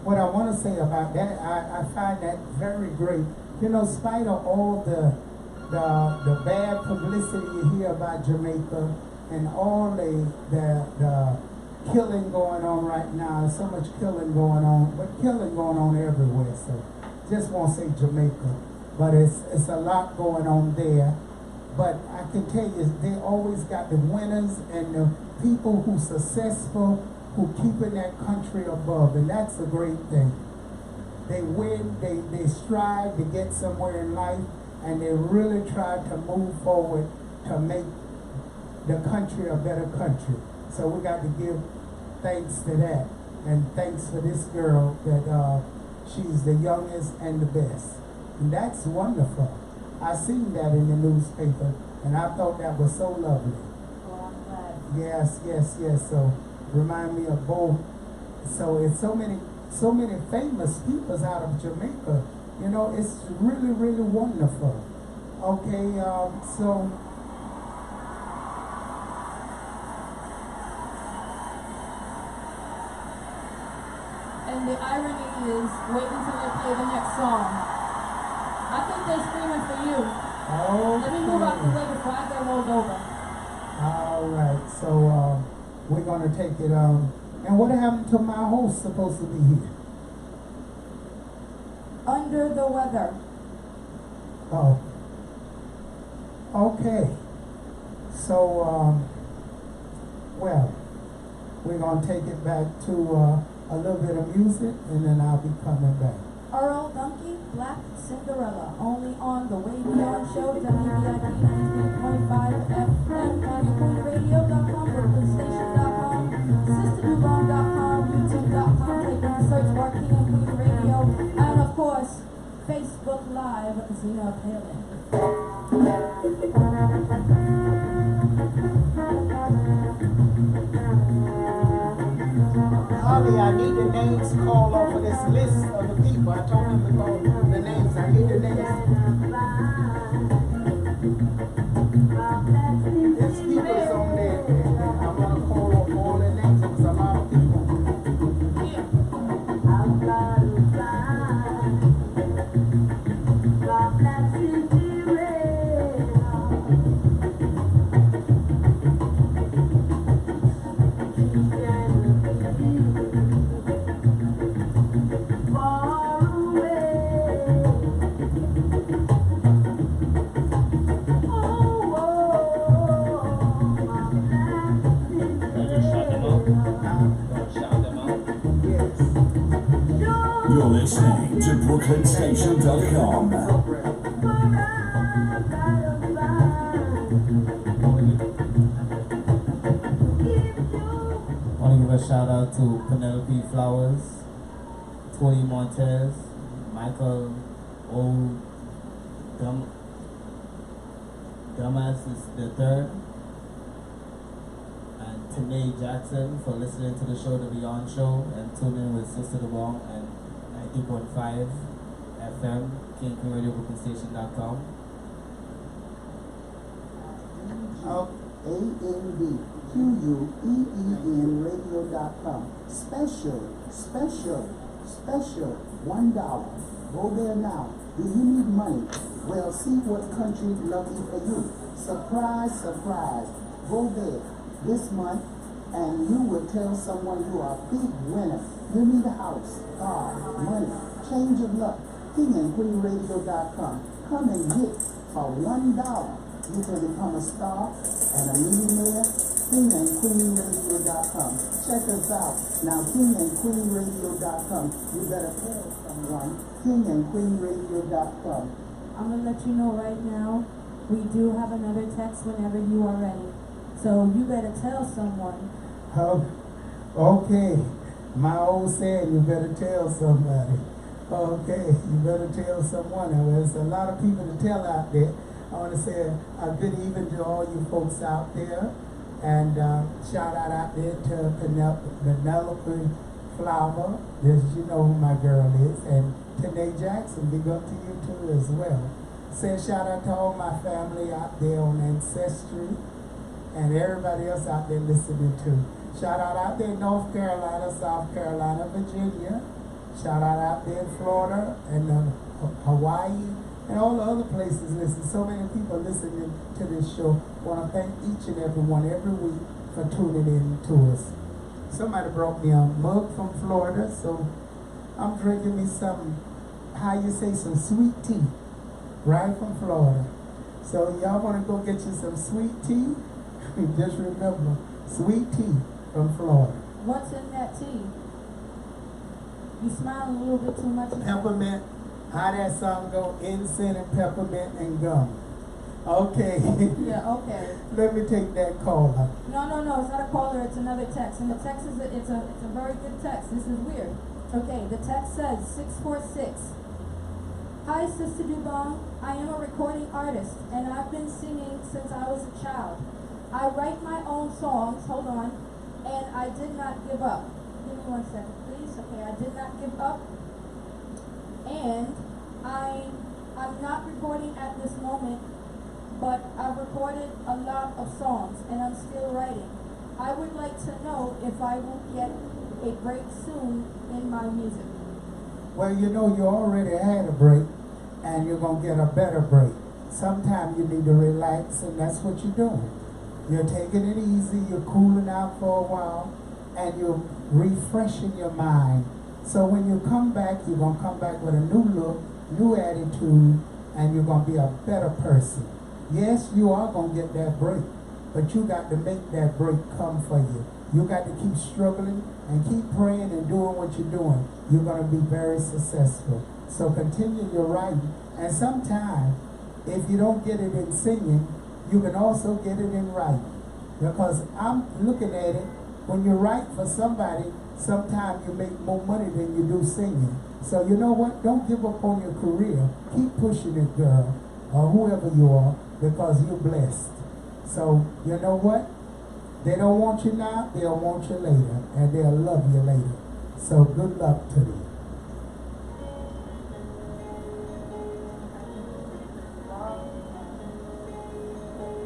what I want to say about that, I find that very great. You know, spite of all the bad publicity you hear about Jamaica and all the killing going on right now, so much killing going on, but killing going on everywhere. So just won't say Jamaica, but it's a lot going on there. But I can tell you, they always got the winners and the people who successful, who keeping that country above, and that's a great thing. They win, they strive to get somewhere in life, and they really try to move forward to make the country a better country. So we got to give thanks to that, and thanks for this girl that she's the youngest and the best, and that's wonderful. I seen that in the newspaper, and I thought that was so lovely. Oh, I'm glad. Yes. So remind me of both. So it's so many famous people out of Jamaica. You know, it's really, really wonderful. Okay, so. And the irony is, wait until they play the next song. I think they're screaming for you. Okay. Let me move out the way before I get rolled over. All right, so we're gonna take it. And what happened to my host supposed to be here? Under the weather. Oh. Okay. So well, we're gonna take it back to a little bit of music, and then I'll be coming back. Earl Dunky, Black Cinderella, only on the Way Beyond Show, WBIP 93.5 FM, Canyon.com, BrooklynStation.com, SisterDubon.com, YouTube.com, click on the search bar, King and Queen Radio, and of course, Facebook Live, Zena Palin. Holly, I need the names called off of this list of the people. I told him to call the names. I need the names. There's people on there, and I want to call off all the names. There was a lot of people. You're listening to BrooklynStation.com. I want to give a shout out to Penelope Flowers, Tony Montez, Michael Dumbass is the third. And Tanae Jackson for listening to the show, The Beyond Show, and tune in with Sister Dubong and 90.5 FM, KingRadioBrooklynstation.com. ANBQUEEN radio.com. Special $1. Go there now. Do you need money? Well, see what country lucky for you. Surprise. Go there this month and you will tell someone you are a big winner. You need a house, car, money, change of luck. KingandQueenRadio.com. Come and get for $1. You can become a star and a millionaire. KingandQueenRadio.com. Check us out. Now, KingandQueenRadio.com. You better tell someone. KingandQueenRadio.com. I'm going to let you know right now, we do have another text whenever you are ready. So you better tell someone. Okay. My old saying, you better tell somebody. Okay, you better tell someone. There's a lot of people to tell out there. I want to say a good evening to all you folks out there. And shout out there to Penelope Flower. You know who my girl is. And Tanae Jackson, big up to you too as well. Say shout out to all my family out there on Ancestry and everybody else out there listening too. Shout out there in North Carolina, South Carolina, Virginia. Shout out there in Florida and Hawaii and all the other places listen. So many people listening to this show. Want to thank each and every one every week for tuning in to us. Somebody brought me a mug from Florida, so I'm drinking me some, some sweet tea, right from Florida. So y'all want to go get you some sweet tea? Just remember, sweet tea from Florida. What's in that tea? You smiling a little bit too much. Peppermint. How that song go? Incense and peppermint and gum. Okay. Yeah, okay. Let me take that caller. No, it's not a caller, it's another text. And the text is it's a very good text. This is weird. Okay, the text says 646. Hi, Sister Dubong. I am a recording artist and I've been singing since I was a child. I write my own songs, hold on, and I did not give up. Give me 1 second, please. Okay, I did not give up. And I'm not recording at this moment, but I've recorded a lot of songs and I'm still writing. I would like to know if I will get a break soon in my music. Well, you know, you already had a break and you're going to get a better break. Sometimes you need to relax and that's what you're doing. You're taking it easy, you're cooling out for a while, and you're refreshing your mind. So when you come back, you're going to come back with a new look, new attitude, and you're going to be a better person. Yes, you are going to get that break, but you got to make that break come for you. You got to keep struggling and keep praying and doing what you're doing. You're going to be very successful. So continue your writing. And sometimes, if you don't get it in singing, you can also get it in writing. Because I'm looking at it, when you write for somebody, sometimes you make more money than you do singing. So you know what? Don't give up on your career. Keep pushing it, girl, or whoever you are, because you're blessed. So you know what? They don't want you now, they'll want you later, and they'll love you later. So good luck to you.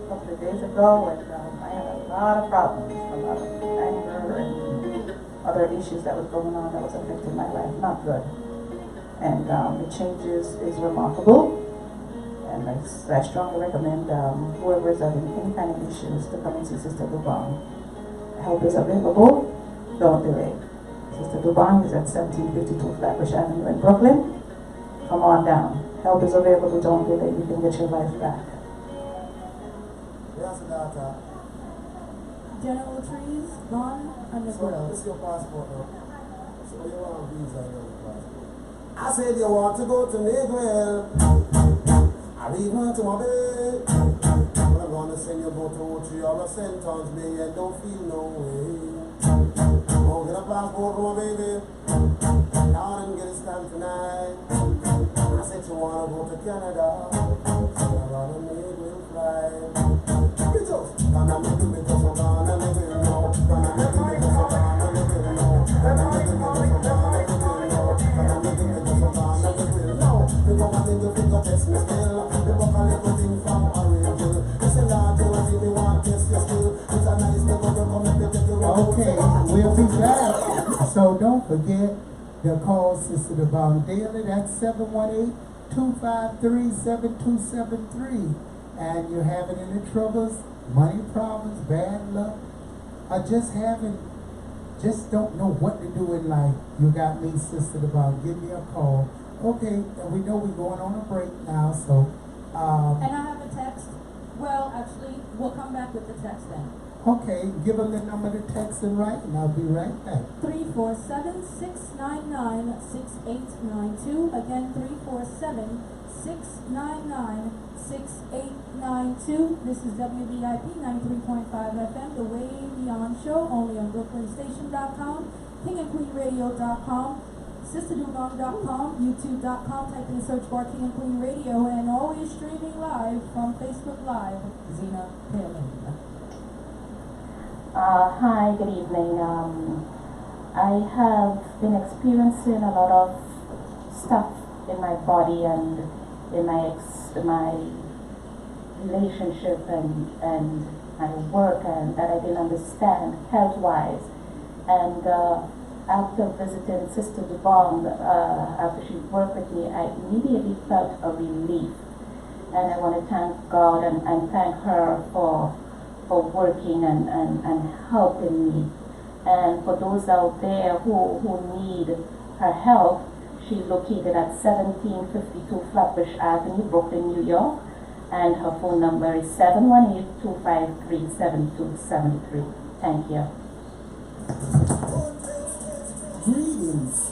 A couple of days ago, and I had a lot of problems, a lot of anger and other issues that was going on that was affecting my life. Not good. And the changes is remarkable. And I strongly recommend whoever is having any kind of issues to come and see Sister Dubong. Help is available. Don't delay. Sister Dubong is at 1752 Flatbush Avenue in Brooklyn. Come on down. Help is available. Don't delay. You can get your life back. Yes, daughter. General Trees, gone, and the girls. This is your passport now. So you want a visa on your passport. I said you want to go to Negril. I leave her to my bed. But I'm gonna send you about 2 or 3 hours sentence, baby, and don't feel no way. Go get a passport for my baby. Down and get it stamped tonight. I said you wanna go to Canada. So I run a Negril flight. no test me still. The book a little thing from Oriental. You say Lord, you want me want test your skill. It's a nice little girl, come and take you out. Okay, we'll be back. So don't forget to call Sister DeBong daily. That's 718-253-7273. And you're having any troubles, money problems, bad luck, or just don't know what to do in life, you got me, Sister DeBong. Give me a call. Okay, and we know we're going on a break now, so And I have a text. Well, actually, we'll come back with the text then. okay, give them the number to text and write, and I'll be right back. 347-699-6892. Again, 347-699-6892. This is WVIP 93.5 FM, The Way Beyond Show, only on BrooklynStation.com, KingandQueenRadio.com, SisterDubong.com, YouTube.com. Type in the search bar King and Queen Radio, and always streaming live from Facebook Live. Zena Palin. Hi, good evening. I have been experiencing a lot of stuff in my body and in my relationship and my work, and that I didn't understand health-wise. And after visiting Sister DeBong, after she worked with me, I immediately felt a relief. And I want to thank God and thank her for working and helping me. And for those out there who need her help, she's located at 1752 Flatbush Avenue, Brooklyn, New York. And her phone number is 718-253-7273. Thank you. Greetings.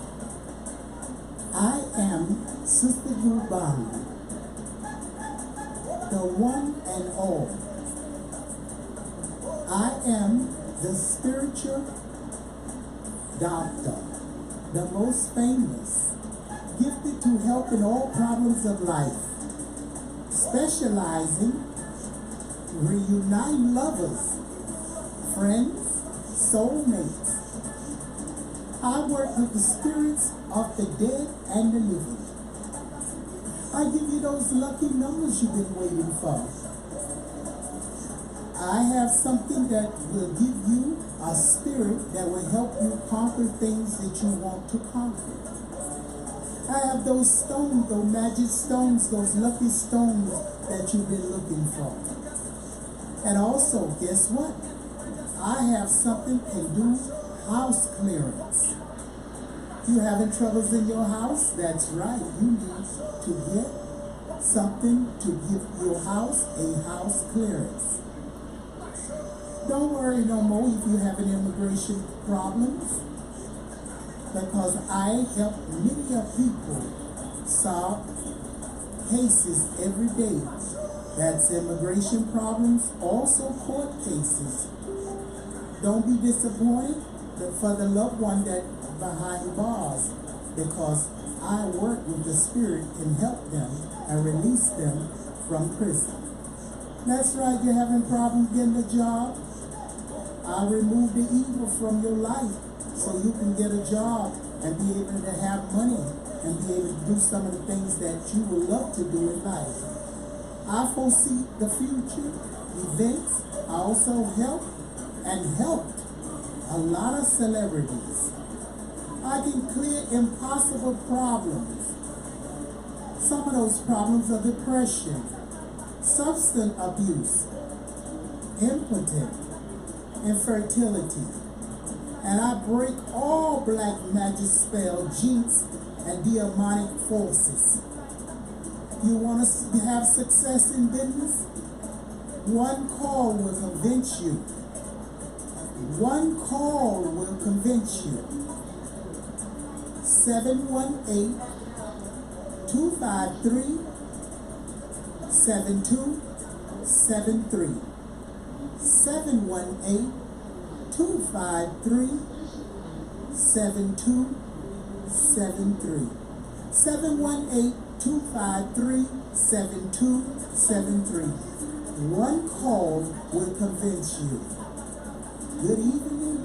I am Sister DeBong, the one and all. I am the spiritual doctor, the most famous, gifted to help in all problems of life, specializing reuniting lovers, friends, soulmates. I work with the spirits of the dead and the living. I give you those lucky numbers you've been waiting for. I have something that will give you a spirit that will help you conquer things that you want to conquer. I have those stones, those magic stones, those lucky stones that you've been looking for. And also, guess what? I have something can do house clearance. You having troubles in your house? That's right. You need to get something to give your house a house clearance. Don't worry no more if you have an immigration problems, because I help many of people solve cases every day. That's immigration problems, also court cases. Don't be disappointed for the loved one that behind bars, because I work with the spirit and help them and release them from prison. That's right, you're having problems getting a job. I remove the evil from your life so you can get a job and be able to have money and be able to do some of the things that you would love to do in life. I foresee the future events. I also helped a lot of celebrities. I can clear impossible problems. Some of those problems are depression, substance abuse, impotence, infertility. And I break all black magic spell, jinx, and demonic forces. You want to have success in business? One call will convince you. One call will convince you. 718-253-7273. 718-253-7273. 718-253-7273. One call will convince you. Good evening.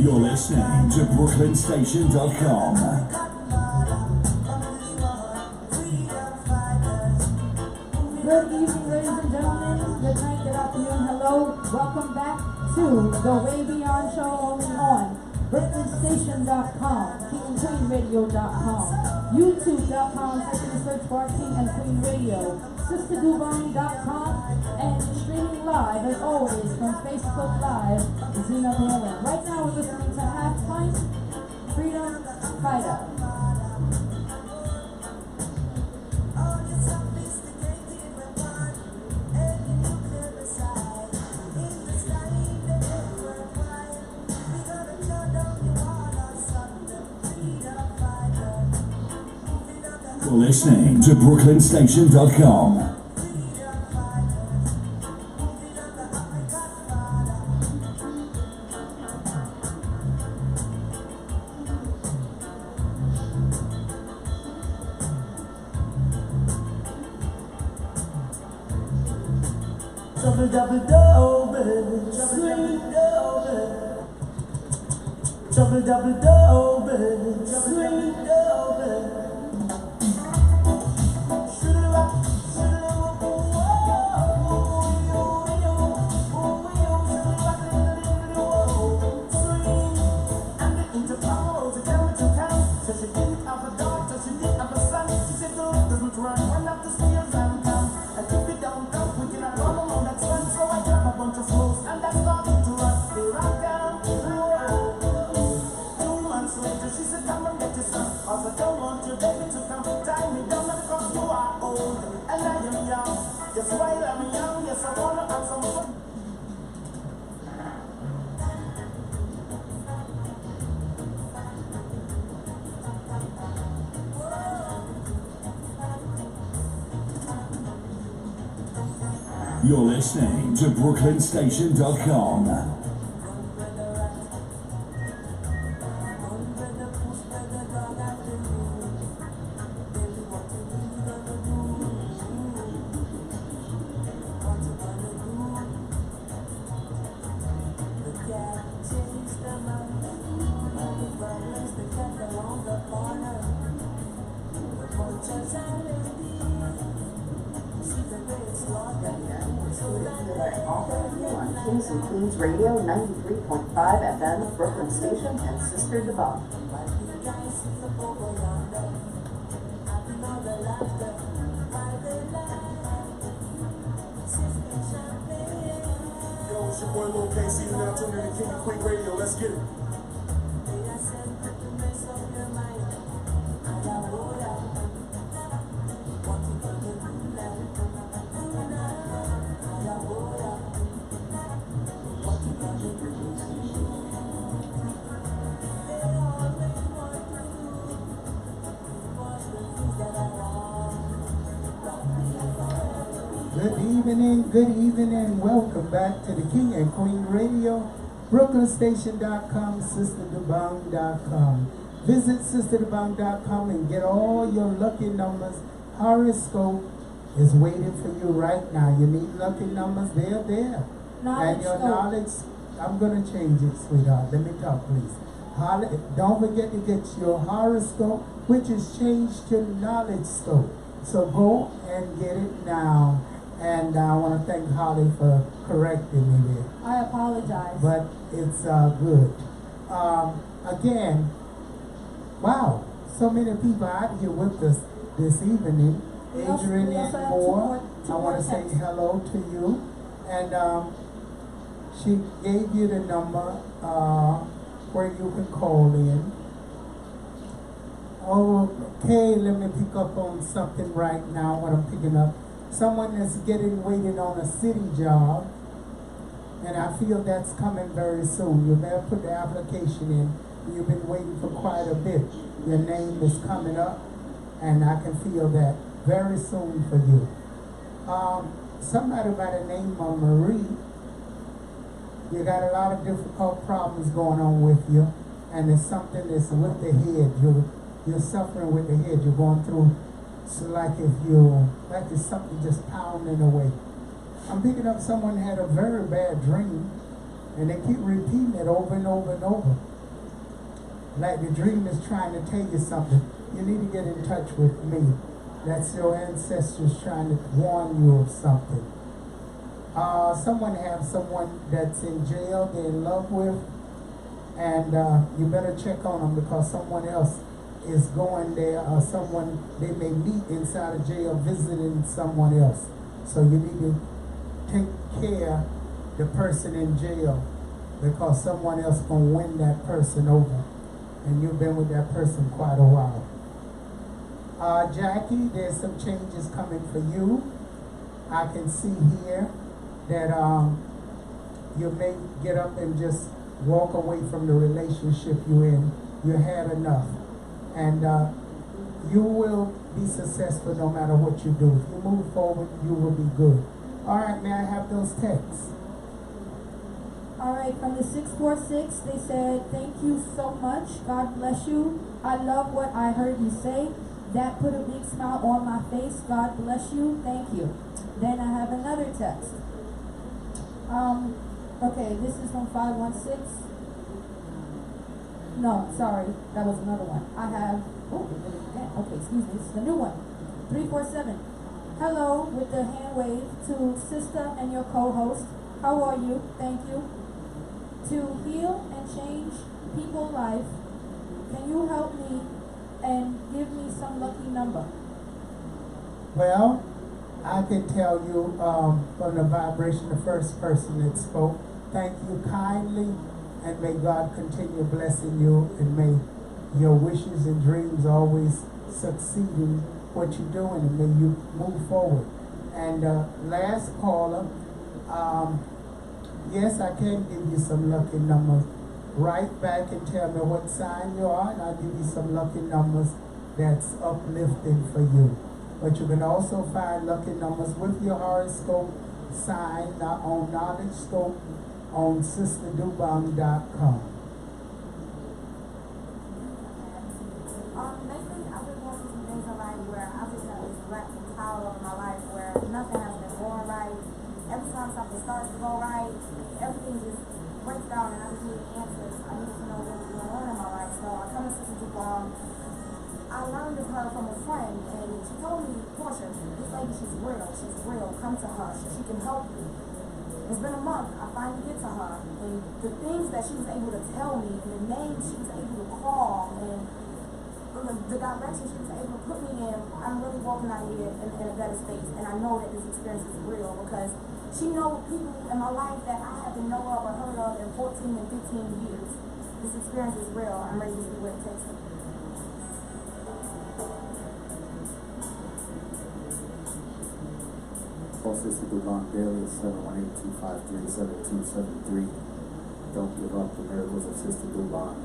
You're listening to BrooklynStation.com. Good evening, ladies and gentlemen. Good night, good afternoon, hello. Welcome back to the Way Beyond Show, only on BrooklynStation.com, KingandQueenRadio.com, YouTube.com, search and search for King and Queen Radio, SisterDubong.com, and streaming live, as always, from Facebook Live, Zena Halen. Right now, we're listening to Half Pint, Freedom Fighter. You're listening to BrooklynStation.com. Double, double, double, sweet double. Double, double, double, sweet double. You're listening to BrooklynStation.com. Kings and Queens Radio, 93.5 FM, Brooklyn Station, and Sister Dubong. Yo, it's your boy Lil KC, you're now tuning in to King and Queen Radio. Let's get it. Good evening, welcome back to the King and Queen Radio, BrooklynStation.com, SisterDubong.com. Visit SisterDubong.com and get all your lucky numbers. Horoscope is waiting for you right now. You need lucky numbers, they're there. And your knowledge, I'm going to change it, sweetheart. Let me talk, please. Don't forget to get your horoscope, which is changed to knowledge scope. So go and get it now. And I want to thank Holly for correcting me there. I apologize. But it's good. Again, wow, so many people out here with us this evening. Adrian and more. I want to say hello to you. And she gave you the number where you can call in. Okay, let me pick up on something right now, what I'm picking up. Someone that's waiting on a city job, and I feel that's coming very soon. You better put the application in. You've been waiting for quite a bit. Your name is coming up, and I can feel that very soon for you. Somebody by the name of Marie, you got a lot of difficult problems going on with you, and it's something that's with the head. You're suffering with the head. You're going through. It's like it's something just pounding away. I'm picking up someone had a very bad dream, and they keep repeating it over and over and over. like the dream is trying to tell you something, you need to get in touch with me. That's your ancestors trying to warn you of something. Someone have someone that's in jail they're in love with, and you better check on them because someone else is going there, or someone they may meet inside of jail visiting someone else. So you need to take care the person in jail because someone else gonna win that person over, and you've been with that person quite a while. Jackie, there's some changes coming for you. I can see here that you may get up and just walk away from the relationship you're in. You had enough. And you will be successful no matter what you do. If you move forward, you will be good. All right, may I have those texts? All right, from the 646, they said, thank you so much. God bless you. I love what I heard you say. That put a big smile on my face. God bless you. Thank you. Then I have another text. Okay, this is from 516. No, sorry, that was another one. I have, okay, excuse me, this is the new one. 347. Hello, with the hand wave to sister and your co-host. How are you? Thank you. To heal and change people's life, can you help me and give me some lucky number? Well, I can tell you from the vibration, the first person that spoke, thank you kindly, and may God continue blessing you, and may your wishes and dreams always succeed in what you're doing, and may you move forward. And last caller, yes, I can give you some lucky numbers. Write back and tell me what sign you are, and I'll give you some lucky numbers that's uplifting for you. But you can also find lucky numbers with your horoscope sign on Knowledge Scope on sisterdubong.com. Lately, I've been going through some things in life where I've just had this black cloud over my life where nothing has been going right. Every time something starts to go right, everything just breaks down, and I just need answers. I need to know what's going on in my life. So I come to Sister Dubong. I learned of her from a friend, and she told me, Portia, this lady, she's real. Come to her. She can help you. It's been a month. I finally get to her, and the things that she was able to tell me, and the names she was able to call, and the direction she was able to put me in, I'm really walking out here in a better space, and I know that this experience is real because she knows people in my life that I haven't known of or heard of in 14 and 15 years. This experience is real. I'm ready to see where it takes me. Call Sister Dubong daily at 718-253-7273. Don't give up, the miracles of Sister Dubong.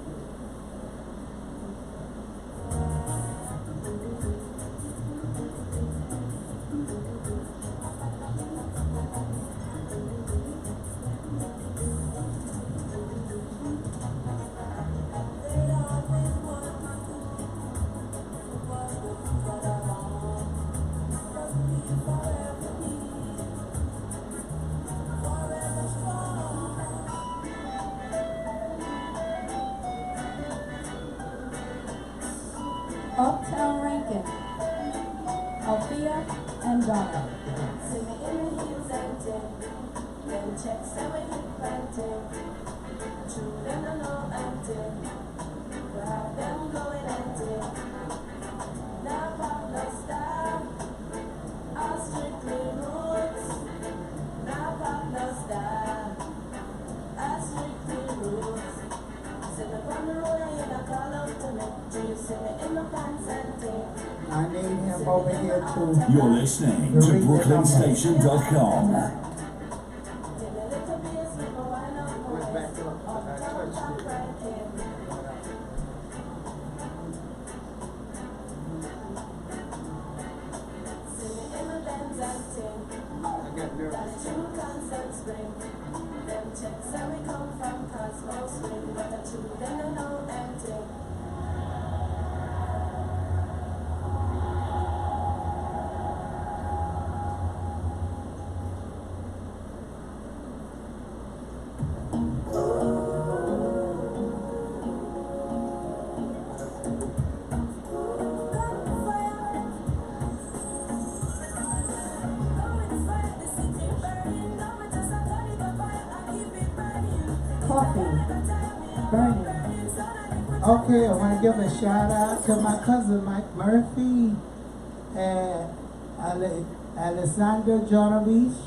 Uptown Rankin, Althea and Donna. See me in the heels empty, them checks and we hit plenty. True, them don't know empty, we have them going empty. Now pop, no stop, all strictly roots. Now pop, no stop, all strictly roots. See me on the road and you not call out to me. Do you see me in my pants and tape? I need him over here to. You're listening to BrooklynStation.com. coffee. Burning. Okay, I want to give a shout out to my cousin Mike Murphy and Alessandra Jonovich.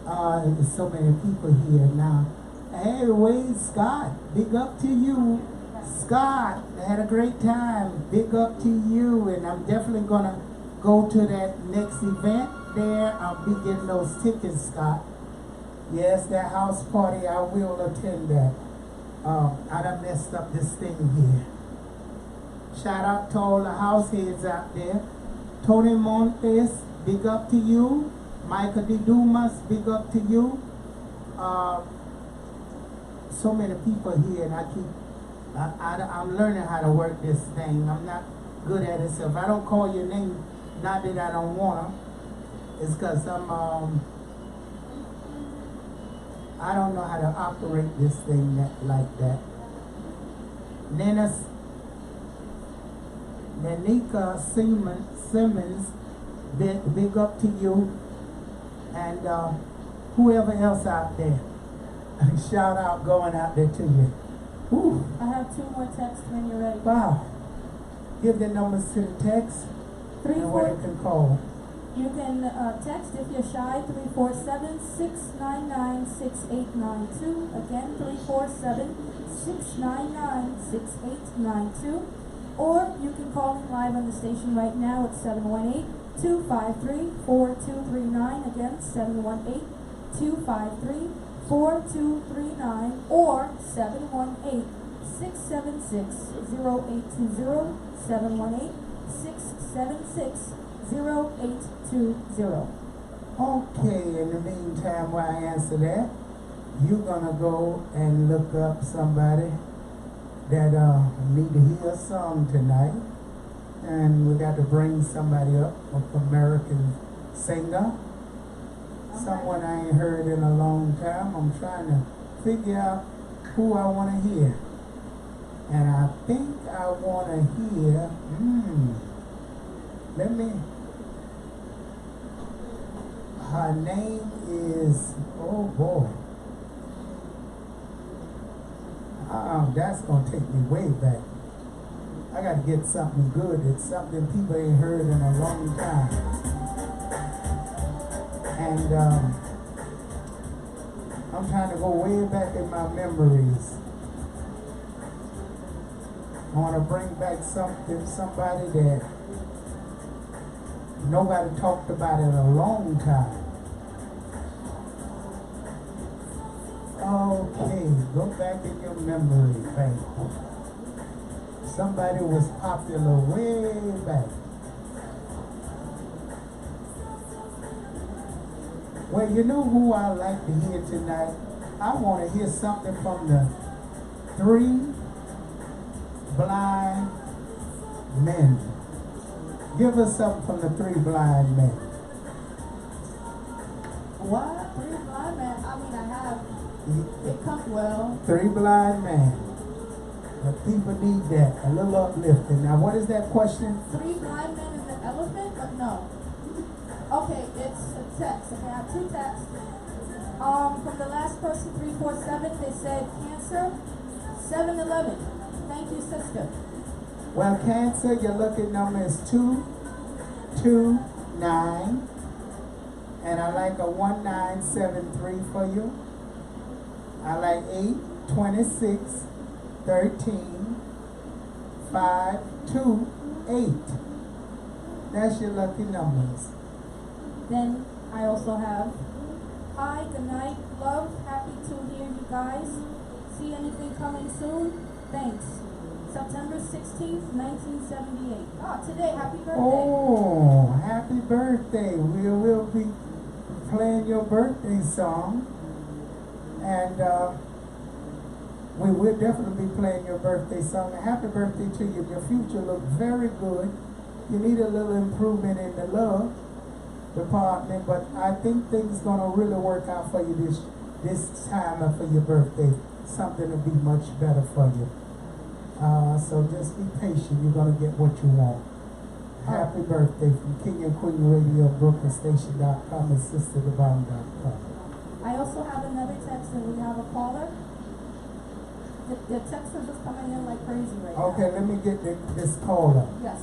There's so many people here now. Hey, Wade Scott, big up to you. Scott, I had a great time. Big up to you, and I'm definitely gonna go to that next event there. I'll be getting those tickets, Scott. Yes, that house party, I will attend that. I done messed up this thing here. Shout out to all the house heads out there. Tony Montes, big up to you. Michael D. Dumas, big up to you. So many people here, and I'm learning how to work this thing. I'm not good at it, so if I don't call your name, not that I don't wanna, it's because I don't know how to operate this thing like that. Nanika Simmons, big up to you. And whoever else out there, shout out going out there to you. Whew. I have 2 more texts when you're ready. Wow. Give the numbers to the text and where you can call. You can text if you're shy, 347-699-6892. Again, 347-699-6892. Or you can call in live on the station right now at 718-253-4239. Again, 718-253-4239 or 718-676-0820. 718-676-0820. Okay, in the meantime, while I answer that, you're gonna go and look up somebody that need to hear a song tonight. And we got to bring somebody up, an American singer. Someone I ain't heard in a long time. I'm trying to figure out who I want to hear. And I think I want to hear, her name is, oh boy. That's going to take me way back. I got to get something good. It's something people ain't heard in a long time. And I'm trying to go way back in my memories. I want to bring back somebody that nobody talked about in a long time. Okay, go back in your memory bank. Somebody was popular way back. Well, you know who I like to hear tonight? I want to hear something from the 3 Blind Men. Give us something from the 3 Blind Men. What? 3 Blind Men? I mean, I have. It comes well. 3 Blind Men. But people need that, a little uplifting. Now, what is that question? 3 blind men and an elephant? But no. Okay, it's a text. Okay, I have 2 texts. From the last person, 347, they said cancer, 7-11. Thank you, sister. Well, cancer, your lucky number is 229. And I like a 1973 for you. I like 826. 13, 5, 2, 8. That's your lucky numbers. Then I also have, hi, good night, love, happy to hear you guys. See anything coming soon? Thanks. September 16th, 1978. Today, happy birthday. Oh, happy birthday. We will be playing your birthday song. And we will definitely be playing your birthday song. Happy birthday to you. Your future looks very good. You need a little improvement in the love department, but I think things gonna really work out for you this time for your birthday. Something will be much better for you. So just be patient. You're gonna get what you want. Happy birthday from King and Queen Radio, BrooklynStation.com and SisterDeBomb.com. I I also have another text and we have a caller. The texts are just coming in like crazy right now. Okay, let me get this caller. Yes.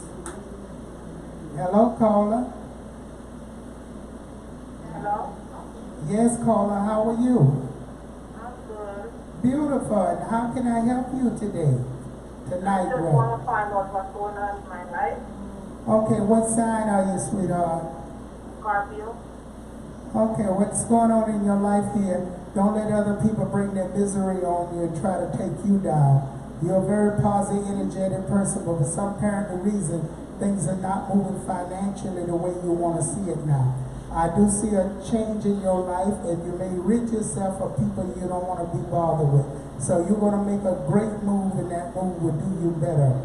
Hello, caller. Hello? Yes, caller, how are you? I'm good. Beautiful. And how can I help you today? Tonight, I just well. want to find out what's going on in my life. Okay, what sign are you, sweetheart? Scorpio. Okay, what's going on in your life here? Don't let other people bring their misery on you and try to take you down. You're a very positive, energetic person, but for some apparent reason, things are not moving financially the way you want to see it now. I do see a change in your life, and you may rid yourself of people you don't want to be bothered with. So you're going to make a great move, and that move will do you better.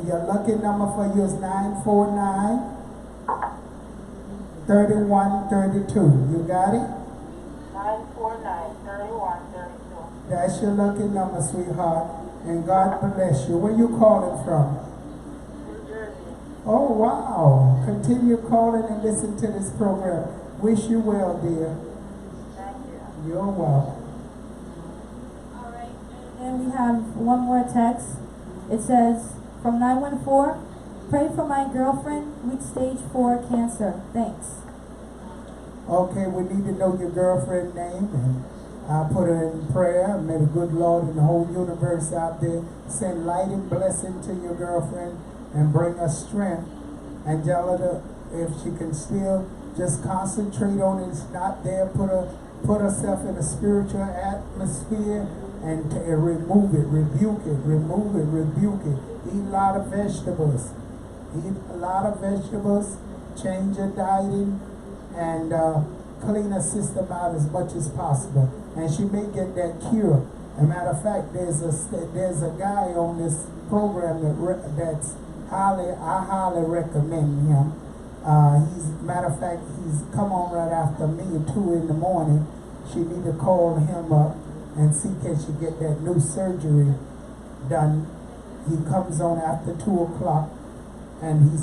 Your lucky number for you is 949 3132. You got it? 949 3132. That's your lucky number, sweetheart. And God bless you. Where you calling from? New Jersey. Oh, wow. Continue calling and listen to this program. Wish you well, dear. Thank you. You're welcome. And we have one more text. It says, from 914, pray for my girlfriend with stage 4 cancer. Thanks. Okay, we need to know your girlfriend's name, and I put her in prayer. May the good Lord and the whole universe out there send light and blessing to your girlfriend and bring her strength, and tell her to, if she can still just concentrate on it, it's not there, put herself in a spiritual atmosphere and remove it, rebuke it, remove it, rebuke it. Eat a lot of vegetables. Eat a lot of vegetables, change your dieting, and clean her system out as much as possible. And she may get that cure. As a matter of fact, there's a guy on this program that's I highly recommend him. Matter of fact, he's come on right after me at 2 in the morning. She need to call him up and see can she get that new surgery done. He comes on after 2 o'clock, and he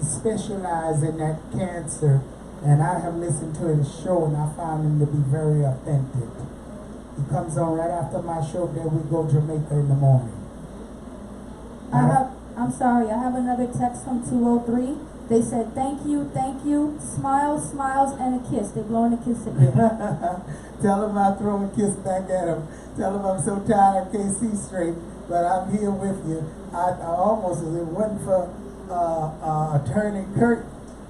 specializes in that cancer. And I have listened to his show, and I found him to be very authentic. He comes on right after my show, then we go Jamaica in the morning. I'm sorry, I have another text from 203. They said, thank you, smiles, and a kiss. They're blowing a kiss at you. Tell him I throw a kiss back at him. Tell him I'm so tired I can't see straight, but I'm here with you. I almost, if it wasn't for Attorney Kurt,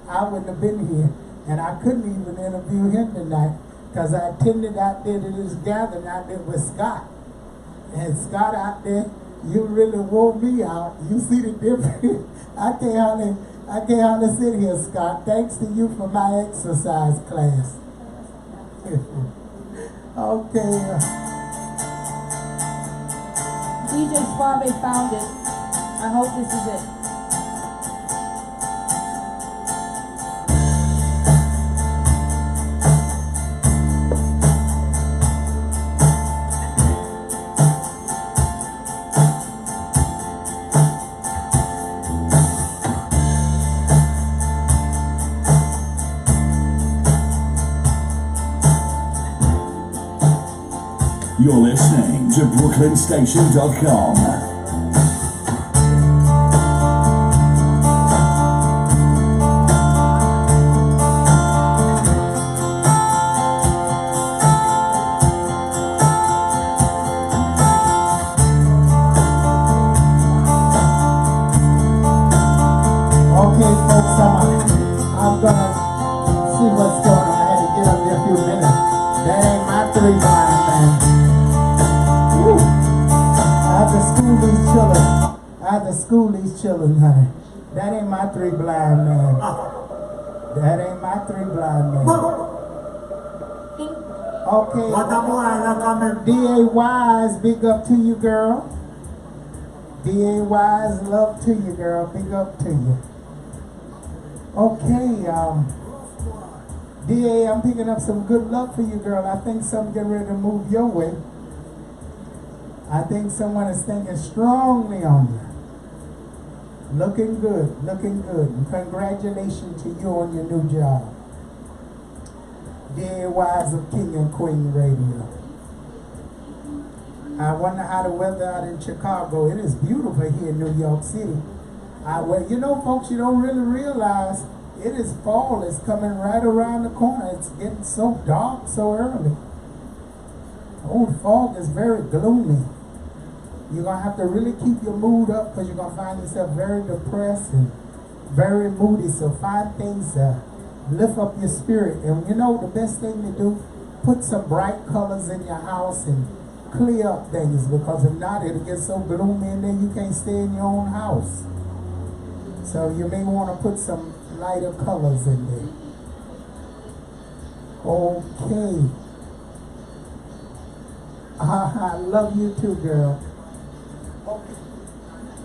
I wouldn't have been here. And I couldn't even interview him tonight because I attended out there to this gathering out there with Scott. And Scott out there, you really wore me out. You see the difference? I can't hardly sit here, Scott. Thanks to you for my exercise class. Okay. DJ Suave found it. I hope this is it. You're listening to BrooklynStation.com. Okay, folks, I'm gonna see what's going on. I had to get up there a few minutes. That ain't my 3 blind man. I have to school these children, honey. That ain't my 3 blind men. That ain't my 3 blind men. Okay. D.A. Wise, big up to you, girl. D.A. Wise, love to you, girl. Big up to you. Okay, D.A., I'm picking up some good luck for you, girl. I think something getting ready to move your way. I think someone is thinking strongly on you. Looking good, looking good. And congratulations to you on your new job. dear wives of King and Queen Radio. I wonder how the weather out in Chicago. It is beautiful here in New York City. Well, you know, folks, you don't really realize it is fall. It's coming right around the corner. It's getting so dark so early. Oh, fog is very gloomy. You're going to have to really keep your mood up because you're going to find yourself very depressed and very moody. So find things that lift up your spirit. And you know the best thing to do? Put some bright colors in your house and clear up things, because if not, it'll get so gloomy and then you can't stay in your own house. So you may want to put some lighter colors in there. Okay. I love you too, girl.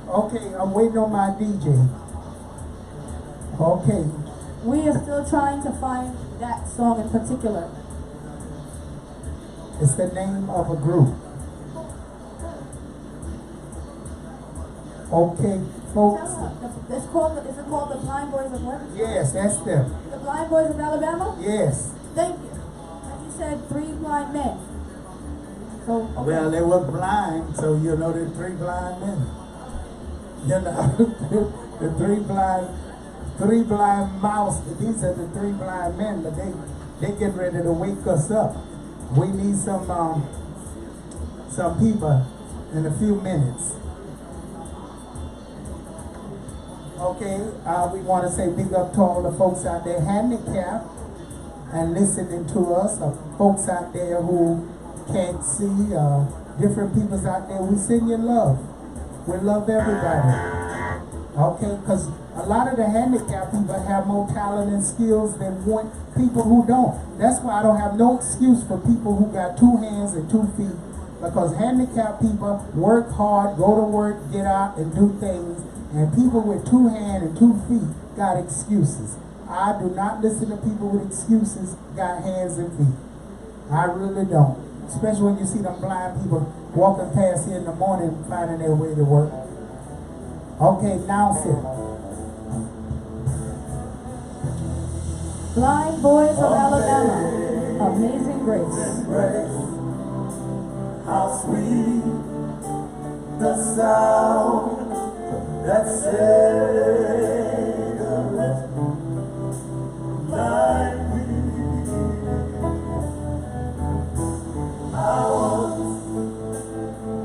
Okay, I'm waiting on my DJ. Okay. We are still trying to find that song in particular. It's the name of a group. Okay, folks. Is it called the Blind Boys of what? Yes, that's them. The Blind Boys of Alabama? Yes. Thank you. And you said 3 blind men. So, okay. Well, they were blind, so you know the 3 blind men. You know, the 3 blind mouse. These are the 3 blind men, but they get ready to wake us up. We need some people in a few minutes. Okay, we want to say big up to all the folks out there handicapped and listening to us, folks out there who can't see, different peoples out there. We send you love. We love everybody. Okay, because a lot of the handicapped people have more talent and skills than people who don't. That's why I don't have no excuse for people who got 2 hands and 2 feet, because handicapped people work hard, go to work, get out and do things, and people with 2 hands and 2 feet got excuses. I do not listen to people with excuses, got hands and feet. I really don't. Especially when you see them blind people walking past here in the morning finding their way to work. Okay, now sit. Blind Boys of Alabama. Amazing Grace. How sweet the sound that saved a wretch like me. I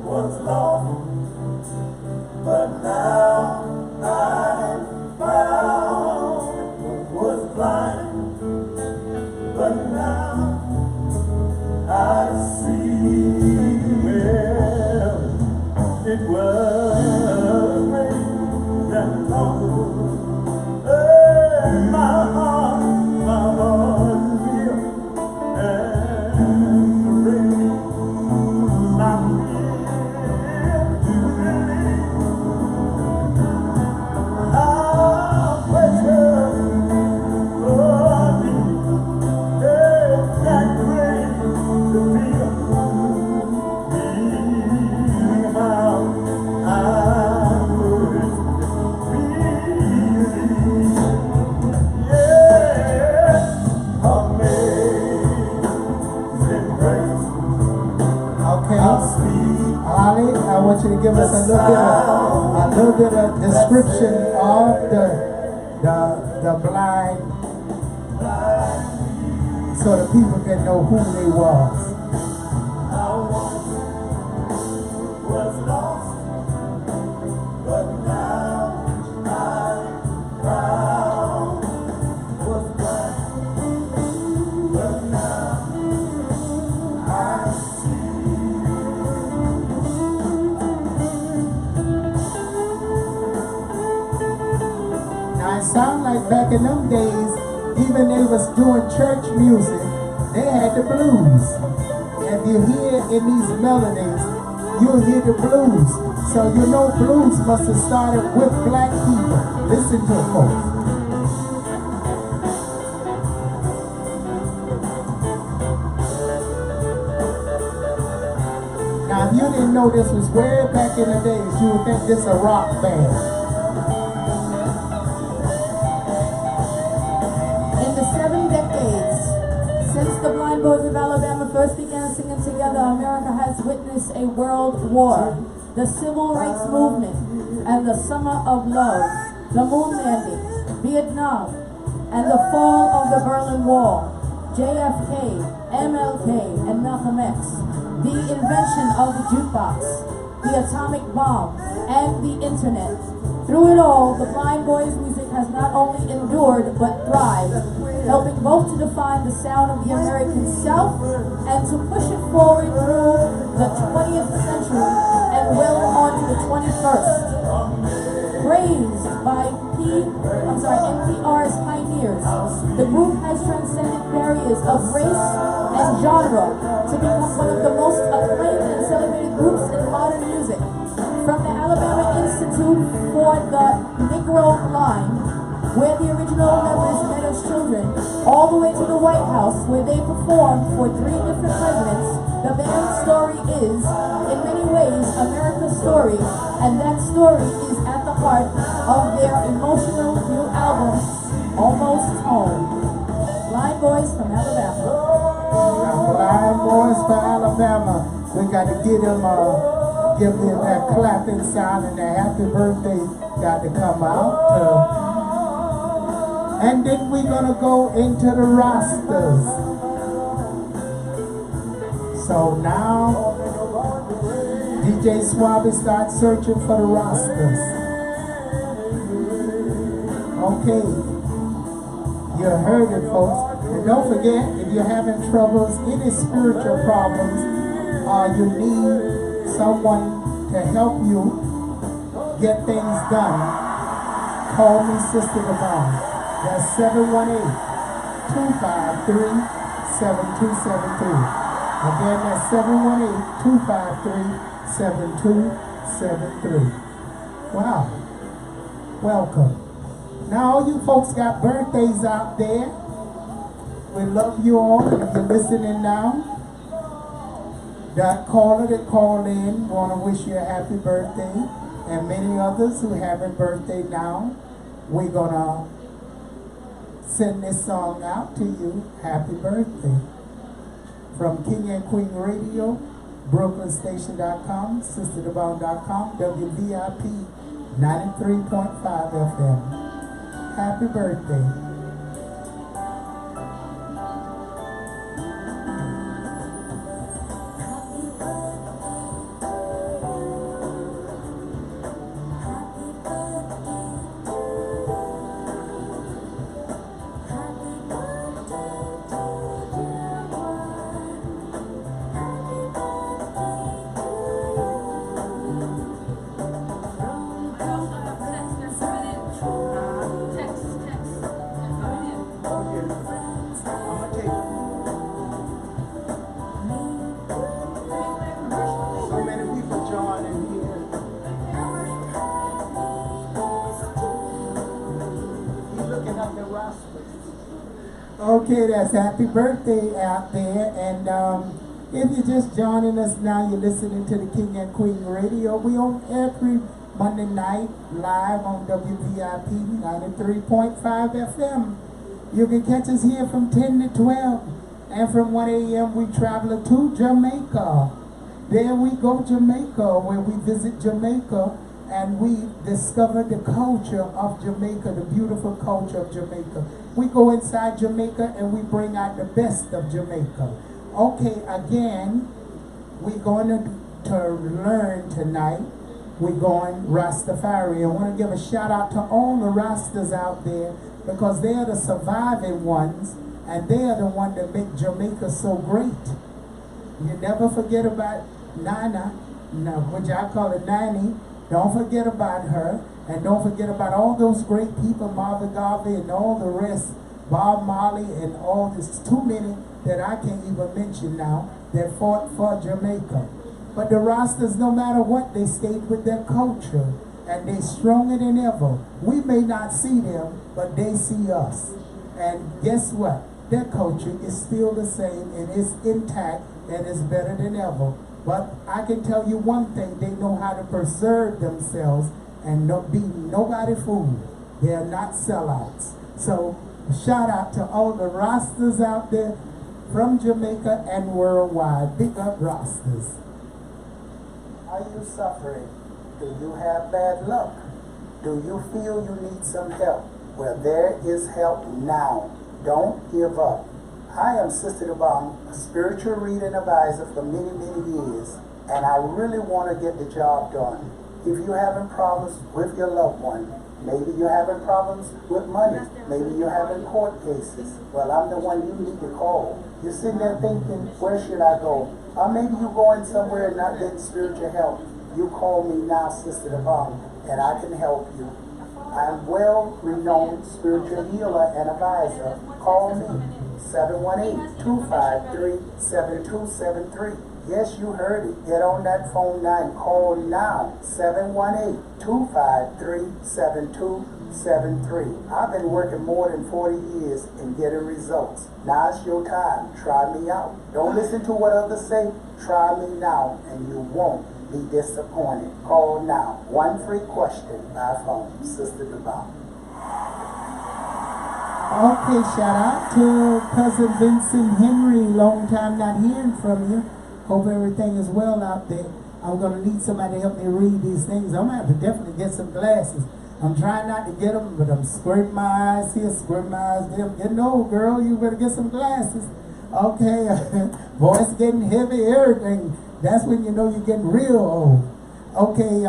was lost, but now I'm found. Was blind, but now I see. Well, it was great and long. My heart will and rain. My I want you to give us a little bit of description of the blind, so the people can know who they was. Was lost, but now I'm found. Was blind, but now I see. Now it sounds like back in them days, even they was doing church music, they had the blues. If you hear in these melodies, you'll hear the blues. So you know blues must have started with black people. Listen to it, folks. Now if you didn't know this was way back in the days, you would think this is a rock band. In the 7 decades since the Blind Boys of Alabama first began singing together, America has witnessed a world war, the civil rights movement, and the summer of love, the moon landing, Vietnam, and the fall of the Berlin Wall, JFK, MLK, and Malcolm X, the invention of the jukebox, the atomic bomb, and the internet. Through it all, the Blind Boys music has not only endured but thrived, helping both to define the sound of the American South and to push it forward through the 20th century and well on to the 21st. Praised by NPR's pioneers, the group has transcended barriers of race and genre to become one of the most acclaimed and celebrated groups in modern music. From the Alabama Institute for the Negro Blind, where the original members met as children, all the way to the White House, where they performed for 3 different presidents, the band's story is, in many ways, America's story, and that story is at the heart of their emotional new album, Almost Home. Blind Boys from Alabama. Blind Boys from Alabama. We got to give them that clapping sound, and that happy birthday got to come out. And then we're going to go into the rosters. So now, DJ Swabby starts searching for the rosters. Okay. You heard it, folks. And don't forget, if you're having troubles, any spiritual problems, you need someone to help you get things done, call me Sister Devon. That's 718-253-7273. Again, that's 718-253-7273. Wow. Welcome. Now, all you folks got birthdays out there. We love you all. If you're listening now, that caller that called in, want to wish you a happy birthday. And many others who have a birthday now, we're going to send this song out to you. Happy birthday. From King and Queen Radio, BrooklynStation.com, SisterDeBone.com, WVIP 93.5 FM. Happy birthday. Okay, that's happy birthday out there. And if you're just joining us now, you're listening to the King and Queen Radio. We on every Monday night live on WVIP 93.5 FM. You can catch us here from 10 to 12. And from 1 a.m. we travel to Jamaica. There we go, Jamaica, where we visit Jamaica and we discover the culture of Jamaica, the beautiful culture of Jamaica. We go inside Jamaica and we bring out the best of Jamaica. Okay, again, we're going to learn tonight. We're going Rastafari. I want to give a shout out to all the Rastas out there because they are the surviving ones and they are the ones that make Jamaica so great. You never forget about Nana, which I call it Nanny. Don't forget about her, and don't forget about all those great people, Marvin Garvey and all the rest, Bob Marley and all this, too many that I can't even mention now, that fought for Jamaica. But the Rastas, no matter what, they stayed with their culture, and they stronger than ever. We may not see them, but they see us. And guess what? Their culture is still the same, and it's intact, and it's better than ever. But I can tell you one thing, they know how to preserve themselves and not be nobody fooled. They are not sellouts. So shout out to all the Rastas out there. from Jamaica and worldwide. Big up Rastas. Are you suffering? Do you have bad luck? Do you feel you need some help? Well, there is help now. Don't give up. I am Sister Dubong, a spiritual reading advisor for many, many years, and I really want to get the job done. If you're having problems with your loved one, maybe you're having problems with money, maybe you're having court cases, well, I'm the one you need to call. You're sitting there thinking, where should I go? Or maybe you're going somewhere and not getting spiritual help. You call me now, Sister Dubong, and I can help you. I'm well-renowned spiritual healer and advisor. Call me, 718-253-7273. Yes, you heard it. Get on that phone now and call now, 718-253-7273. I've been working more than 40 years and getting results. Now it's your time. Try me out. Don't listen to what others say. Try me now and you won't be disappointed. Call now. One free question by phone. Sister Dubong. Okay, shout out to Cousin Vincent Henry. Long time not hearing from you. Hope everything is well out there. I'm going to need somebody to help me read these things. I'm going to have to definitely get some glasses. I'm trying not to get them, but I'm squirting my eyes here, squirting my eyes there. I'm getting old, girl. You better get some glasses. Okay, voice getting heavy, everything. That's when you know you're getting real old. Okay,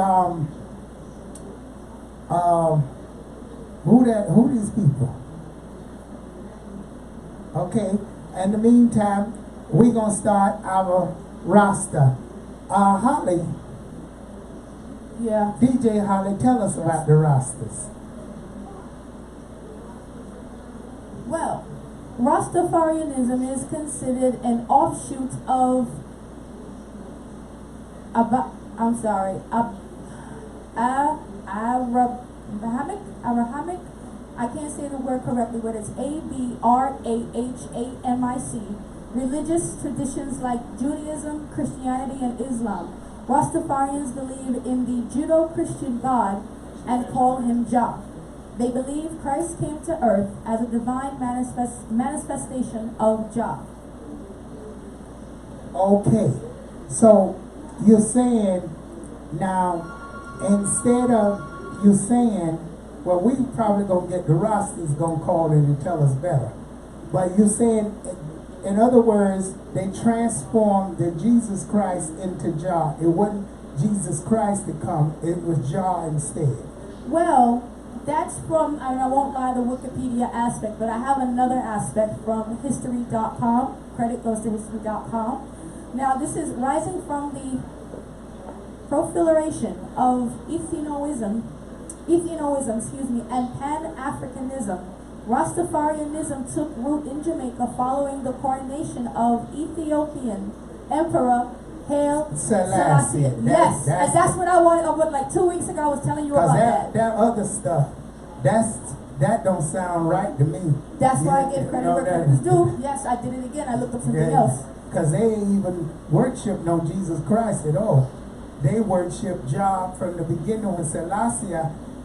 who these people? Okay, in the meantime, we're going to start our roster. Holly. Yeah. DJ Holly, tell us about the rosters. Well, Rastafarianism is considered an offshoot of Abrahamic. I can't say the word correctly, but it's Abrahamic religious traditions like Judaism, Christianity, and Islam. Rastafarians believe in the Judeo-Christian God and call him Jah. They believe Christ came to earth as a divine manifestation of Jah. Okay, so you're saying now, instead of you saying, well, we probably gonna get the rosters gonna call in and tell us better. But you're saying, in other words, they transformed the Jesus Christ into Jah. It wasn't Jesus Christ to come, it was Jah instead. Well, that's from, and I won't lie, the Wikipedia aspect, but I have another aspect from history.com. Credit goes to history.com. Now, this is rising from the proliferation of Ethiopism, and Pan-Africanism. Rastafarianism took root in Jamaica following the coronation of Ethiopian Emperor Haile Selassie. Yes, and that's what I wanted. Like 2 weeks ago, I was telling you about that. That other stuff, that don't sound right to me. That's why I gave credit where credit is due. Yes, I did it again. I looked up something else. Because they ain't even worship no Jesus Christ at all. They worship Jah from the beginning when Selassie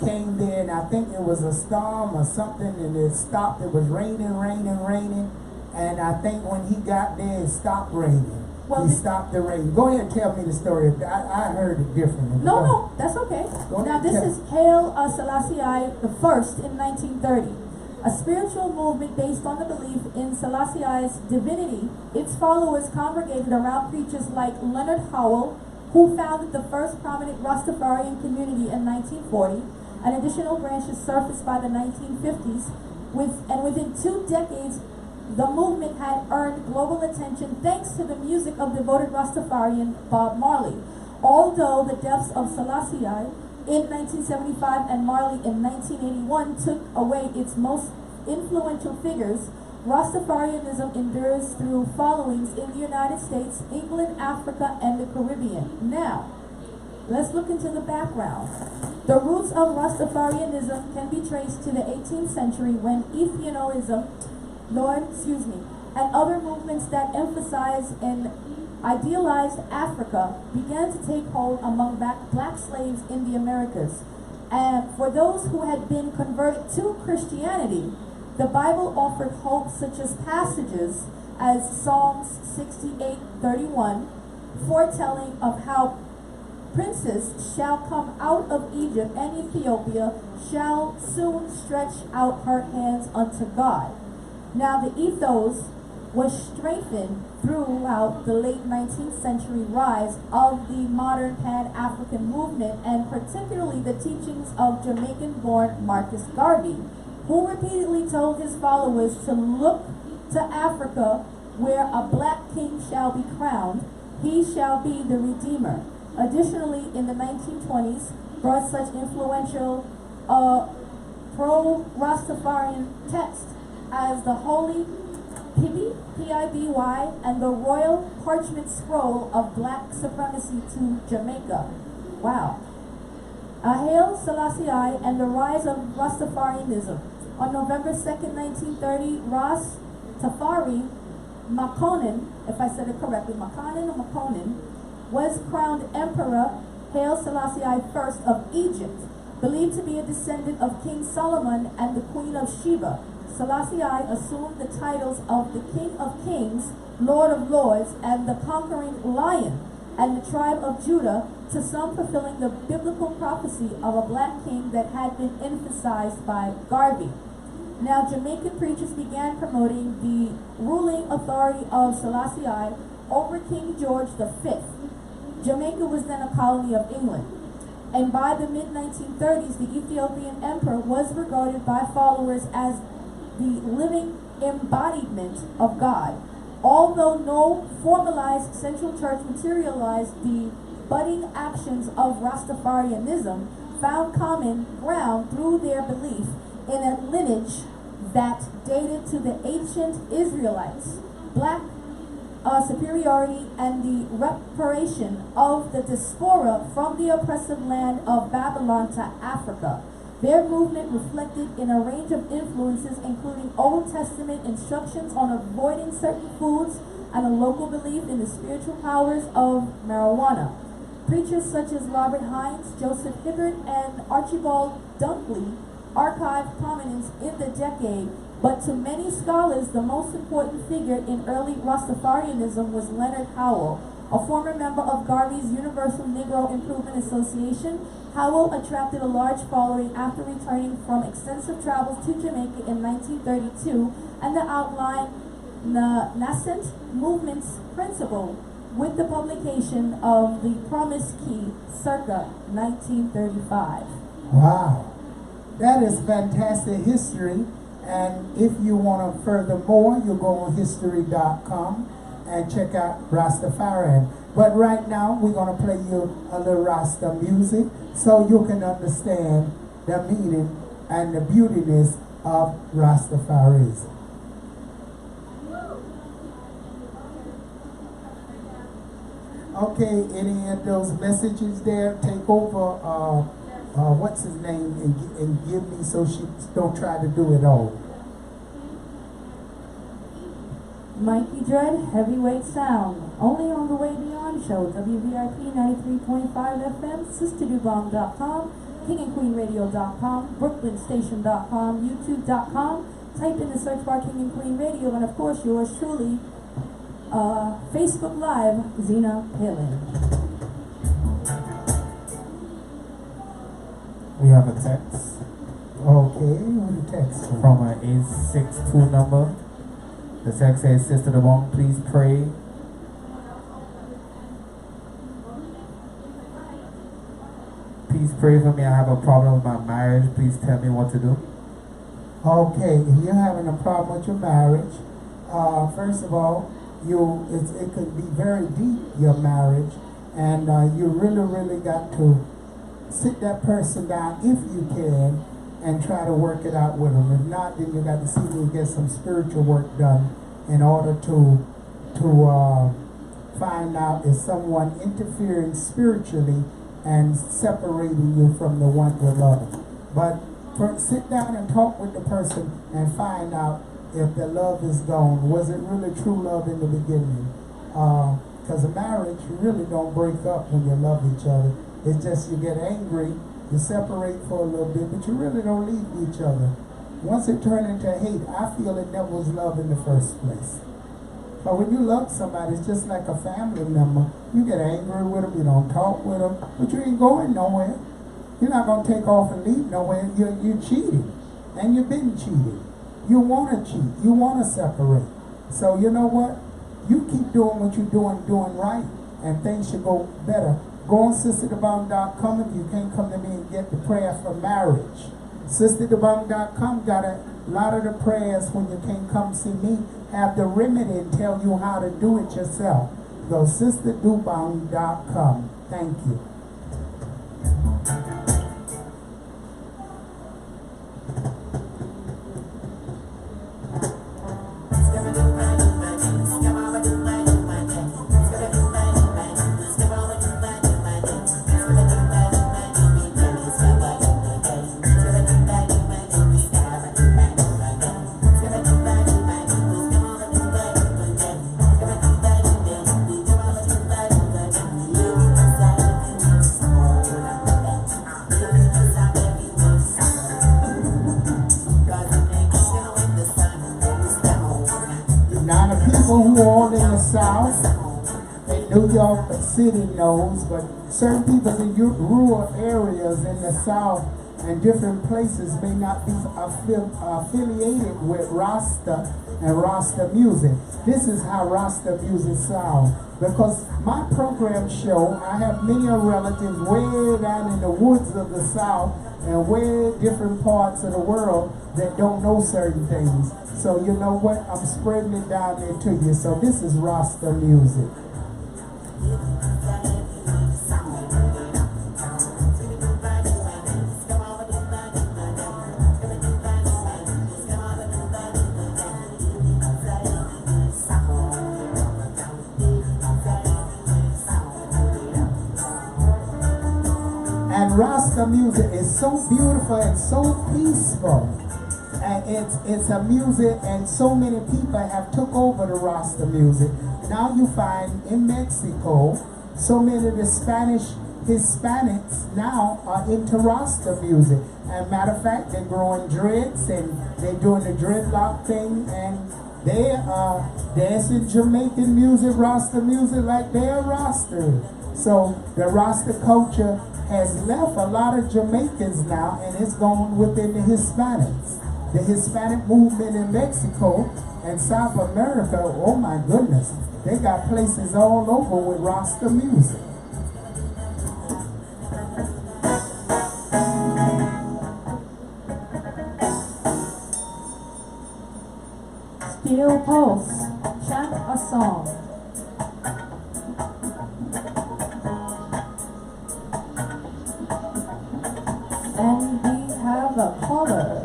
came there, and I think it was a storm or something, and it stopped. It was raining, and I think when he got there, it stopped raining. Well, he stopped the rain. Go ahead and tell me the story. I heard it differently. No, that's okay. Now, this is Haile Selassie I in 1930. A spiritual movement based on the belief in Selassie's divinity. Its followers congregated around preachers like Leonard Howell, who founded the first prominent Rastafarian community in 1940. And additional branches surfaced by the 1950s. Within 2 decades, the movement had earned global attention thanks to the music of devoted Rastafarian Bob Marley. Although the deaths of Selassie in 1975 and Marley in 1981 took away its most influential figures, Rastafarianism endures through followings in the United States, England, Africa, and the Caribbean. Now, let's look into the background. The roots of Rastafarianism can be traced to the 18th century when Ethiopism, and other movements that emphasize and idealized Africa began to take hold among black slaves in the Americas. And for those who had been converted to Christianity, the Bible offered hope such as passages as Psalms 68:31, foretelling of how princes shall come out of Egypt, and Ethiopia shall soon stretch out her hands unto God. Now the ethos was strengthened throughout the late 19th century rise of the modern Pan-African movement, and particularly the teachings of Jamaican-born Marcus Garvey, who repeatedly told his followers to look to Africa, where a black king shall be crowned. He shall be the Redeemer. Additionally, in the 1920s, brought such influential pro-Rastafarian texts as the Holy Pibby, P-I-B-Y, and the Royal Parchment Scroll of Black Supremacy to Jamaica. Wow. Haile Selassie and the Rise of Rastafarianism. On November 2nd, 1930, Ras Tafari Makonnen, if I said it correctly, Makonnen, was crowned Emperor Haile Selassie I of Egypt, believed to be a descendant of King Solomon and the Queen of Sheba. Selassie I assumed the titles of the King of Kings, Lord of Lords, and the Conquering Lion, and the tribe of Judah, to some fulfilling the biblical prophecy of a black king that had been emphasized by Garvey. Now, Jamaican preachers began promoting the ruling authority of Selassie I over King George V. Jamaica was then a colony of England, and by the mid-1930s, the Ethiopian emperor was regarded by followers as the living embodiment of God. Although no formalized central church materialized, the budding actions of Rastafarianism found common ground through their belief in a lineage that dated to the ancient Israelites, black superiority, and the reparation of the diaspora from the oppressive land of Babylon to Africa. Their movement reflected in a range of influences, including Old Testament instructions on avoiding certain foods and a local belief in the spiritual powers of marijuana. Preachers such as Robert Hines, Joseph Hibbert, and Archibald Dunkley archived prominence in the decade, but to many scholars, the most important figure in early Rastafarianism was Leonard Howell, a former member of Garvey's Universal Negro Improvement Association. Howell attracted a large following after returning from extensive travels to Jamaica in 1932, and the outlined the nascent movement's principle with the publication of The Promise Key circa 1935. Wow, that is fantastic history. And if you want to furthermore, you go on history.com and check out Rastafarian. But right now, we're going to play you a little Rasta music so you can understand the meaning and the beautiness of Rastafarism. Okay, any of those messages there, take over, what's his name, and give me so she don't try to do it all. Mikey Dread, Heavyweight Sound, only on the Way Beyond Show, WVIP 93.5 FM, SisterDubong.com, KingandQueenRadio.com, BrooklynStation.com, YouTube.com. Type in the search bar King and Queen Radio, and of course yours truly, Facebook Live, Zena Palin. We have a text. Okay, what the text from an 862 number. The text says, Sister Dubong, please pray. Please pray for me. I have a problem with my marriage. Please tell me what to do. Okay, if you're having a problem with your marriage, first of all, it could be very deep, your marriage, and you really got to sit that person down if you can and try to work it out with them. If not, then you got to see if you get some spiritual work done in order to find out if someone interfering spiritually and separating you from the one you love. But sit down and talk with the person and find out if the love is gone. Was it really true love in the beginning? Because a marriage, you really don't break up when you love each other. It's just you get angry, you separate for a little bit, but you really don't leave each other. Once it turned into hate, I feel it never was love in the first place. But when you love somebody, it's just like a family member. You get angry with them, you don't talk with them, but you ain't going nowhere. You're not going to take off and leave nowhere. You're cheating, and you've been cheated. You want to cheat. You want to separate. So you know what? You keep doing what you're doing right, and things should go better. Go on SisterDeBong.com if you can't come to me and get the prayer for marriage. SisterDeBong.com got a lot of the prayers when you can't come see me. Have the remedy and tell you how to do it yourself. Go SisterDeBong.com. Thank you. Who all in the South, in New York City knows, but certain people in rural areas in the South and different places may not be affiliated with Rasta and Rasta music. This is how Rasta music sounds. Because my program show, I have many relatives way down in the woods of the South and way different parts of the world that don't know certain things. So you know what? I'm spreading it down there to you. So this is Rasta music. And Rasta music is so beautiful and so peaceful. And it's a music, and so many people have took over the Rasta music. Now you find in Mexico, so many of the Hispanics now are into Rasta music. And matter of fact, they're growing dreads and they're doing the dreadlock thing, and they are dancing Jamaican music, Rasta music, like they're Rasta. So the Rasta culture has left a lot of Jamaicans now, and it's going within the Hispanics. The Hispanic movement in Mexico and South America, oh my goodness, they got places all over with Rasta music. Steel Pulse, chant a song. And we have a caller.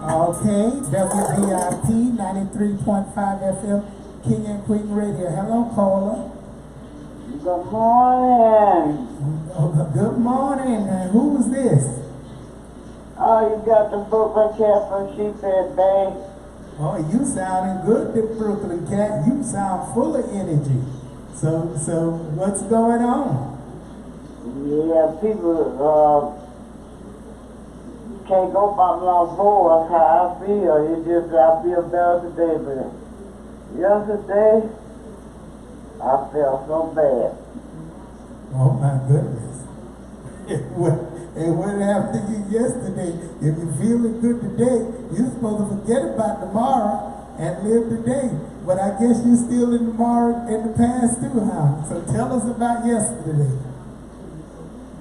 Okay, WVIP 93.5 FM, King and Queen Radio. Hello, caller. Good morning. Oh, good morning. And who is this? Oh, you got the Brooklyn Cat from Sheephead Bay. Oh, you sounding good, the Brooklyn Cat. You sound full of energy. So what's going on? Yeah, people can't go by my voice, how I feel. It's just I feel better today, but yesterday, I felt so bad. Oh my goodness. It went after you yesterday. If you're feeling good today, you're supposed to forget about tomorrow and live today. But I guess you're still in tomorrow, in the past too, huh? So tell us about yesterday.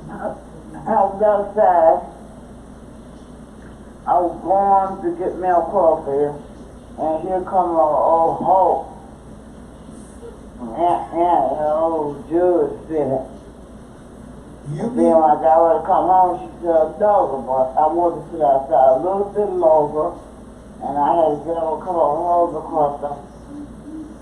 I was outside. I was going to get me a coffee, and here come an old Hulk. And an old Jewish fella. And then when I got ready to come home, she said, "Dog, but I wanted to sit outside a little bit longer, and I had to get over a couple of roads across them.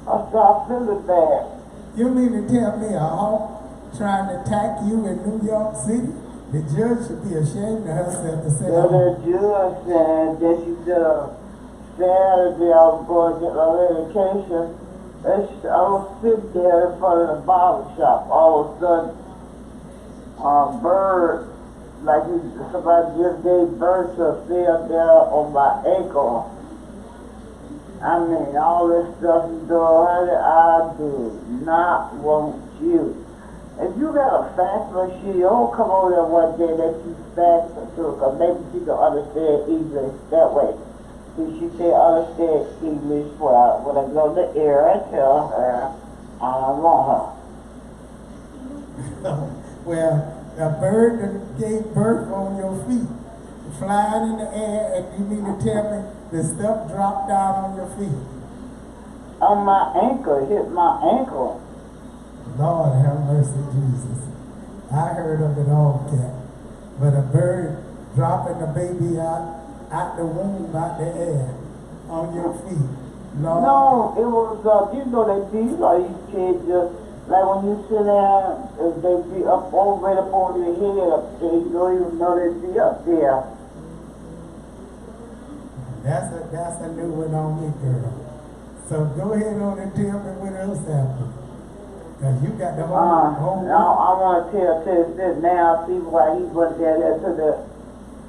I started feeling bad." You mean to tell me a hawk trying to attack you in New York City? The judge should be ashamed of herself to say, "Oh, the judge said that she said Saturday I was going to get my medication. I was sitting there in front of the barber shop. All of a sudden, bird, like somebody just gave birth to a fell there on my ankle. I mean, all this stuff you do, honey, I do not want you. If you got a fax machine, don't come over there one day that you fax it to, because maybe she can understand English that way. If she can understand English, when I go to the air, I tell her I don't want her. Well, a bird that gave birth on your feet, flying in the air, and you mean to tell me the stuff dropped down on your feet? On my ankle, hit my ankle. Lord have mercy, Jesus. I heard of it all, cat. But a bird dropping the baby out the womb, out the air, on your feet. Lord. No, it was, you know, they be like these kids just, like when you sit down, they be up right up on your head up there, you don't even know they be up there. That's a new one on me, girl. So go ahead on and tell me what else happened. Cause you got the whole Now I want to tell this now, see why he went there to the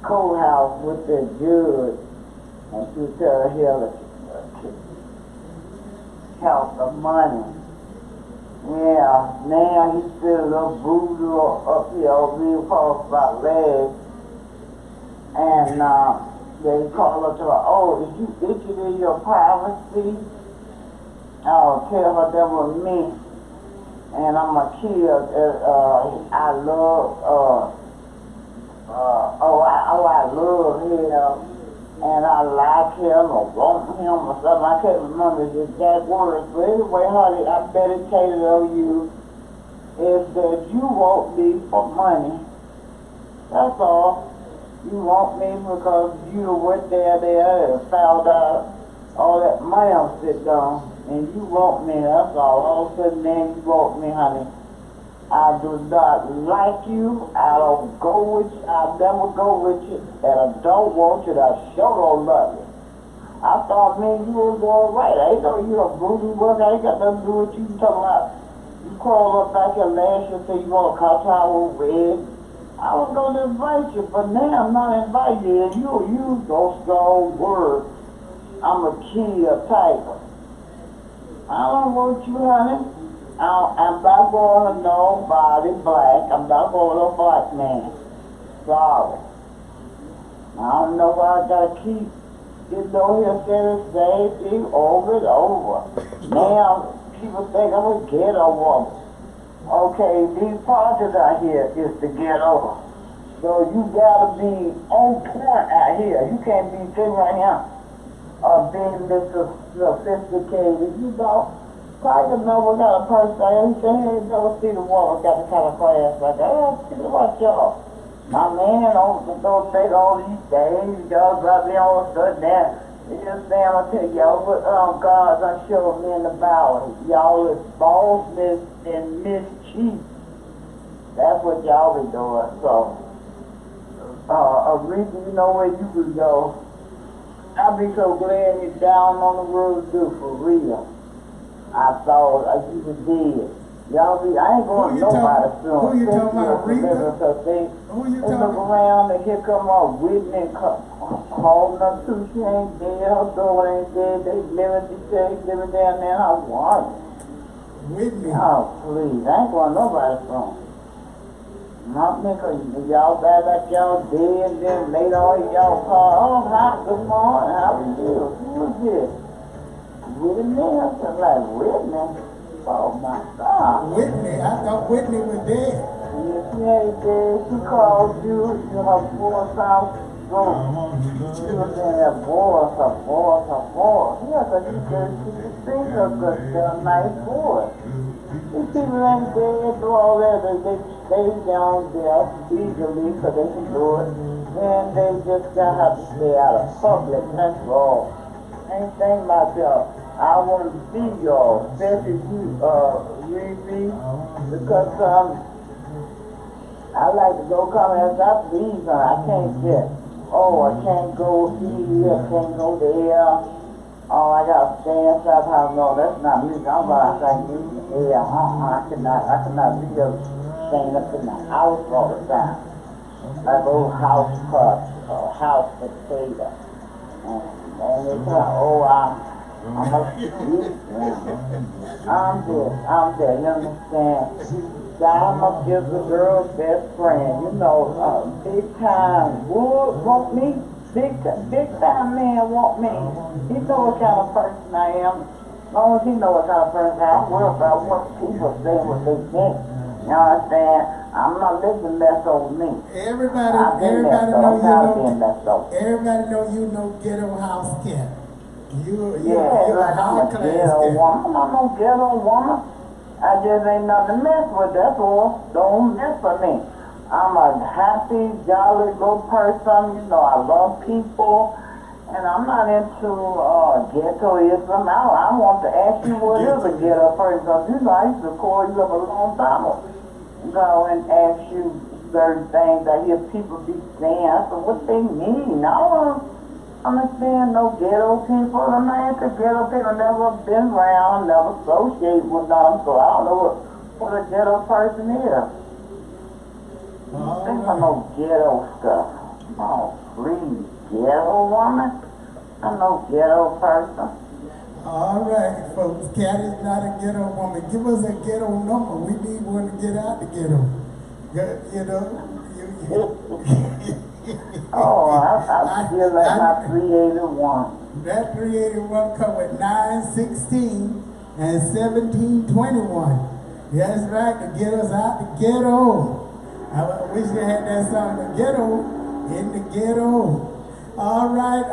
courthouse with the judge, and she tell him to count the money. Yeah, now he's still a little bruiser up here over here across my leg. And they call her to her, oh, is you itching in your privacy? I'll tell her that was me. And I'm a kid, I love, I love him. And I like him or want him or something. I can't remember the exact words. But anyway, honey, I meditated on you. Is that you want me for money. That's all. You want me because you went there and found out all that money I'm sitting on. And you want me, that's all. All of a sudden, then you want me, honey. I do not like you. I don't go with you. I'll never go with you. And I don't want you to show no love you. I thought, man, you was all right. I ain't know you a booty worker. I ain't got nothing to do with you. You talking about, you called up back here last year and said you want to come to our wedding. I was going to invite you, but now I'm not inviting you. And you use those strong words. I'm a kill tiger. I don't want you, honey. I'm not going to nobody black. I'm not going to no black man. Sorry. I don't know why I gotta keep, you know, here saying the same thing over and over. Now, people think I'm a ghetto woman. Okay, these projects out here is the ghetto. So you gotta be on point out here. You can't be sitting right here being Mr. Sophisticated. You know, Tiger never got a person out here. He said he ain't never seen a woman got the kind of class like that. Oh, watch y'all. My man don't say all these things. Y'all got me all of a sudden there. You just saying, I'll tell y'all what God done showed me in the Bible. Y'all is bossness and mischief. That's what y'all be doing. So, Aretha, you know where you could go. I'll be so glad you're down on the road, too, for real. I thought you was dead. Y'all be, I ain't going to nobody soon. Who you talking about, Aretha? Who you talking about? Look around and here come on Whitney calling her too. She ain't dead. Her daughter ain't dead. They living down there in Hawaii. Whitney? Oh, please. I ain't going to nobody soon. Not me, cause y'all bad like y'all dead and then later on y'all call, oh, hi, good morning, how are you? Who is this? Whitney? I was like, Whitney? Oh my God. Whitney? I thought Whitney was dead. Yes, she ain't dead. She called you to her boy's house room. She was in there, boys. Yeah, cause she said she could sing a good, nice voice. These people ain't dead, do all that, they stay down there legally so they can do it. And they just gotta have to stay out of public, that's all. Ain't think about y'all. I want to see y'all, especially you, Riri, because I like to go come as I please, I can't sit. Oh, I can't go here, I can't go there. Oh, I gotta stay inside the house. No, that's not me. I'm gonna say, yeah, I cannot be just staying up in the house all the time. Like old house cut, or house potato. And they say, oh, I'm there, you understand? Diamond is the girl's best friend, you know, big time. Wood want me, big time man want me. He know what kind of person I am. As long as he know what kind of person I am, I'm worried about what people say, what they think. You understand? I'm not living mess over me. Everybody know you know ghetto house cat. You're a high class ghetto woman. I'm no ghetto woman. I just ain't nothing to mess with, that's all. Don't mess with me. I'm a happy, jolly little person. You know, I love people. And I'm not into ghettoism. I want to ask you what is a ghetto person. Because, you know, I used to call you up a long time ago. Go and ask you certain things. I hear people be saying, I said, what they mean? I don't understand no ghetto people. I'm not into ghetto people. Never been around, never associated with them, so I don't know what a ghetto person is. Think of no ghetto stuff. Oh, please, ghetto woman? I'm no ghetto person. All right, folks. Cat is not a ghetto woman. Give us a ghetto number. We need one to get out the ghetto. You know? Oh, I feel like my 381. That 381 come with 916 and 1721. That's right, to get us out the ghetto. I wish they had that song, the ghetto, in the ghetto. All right,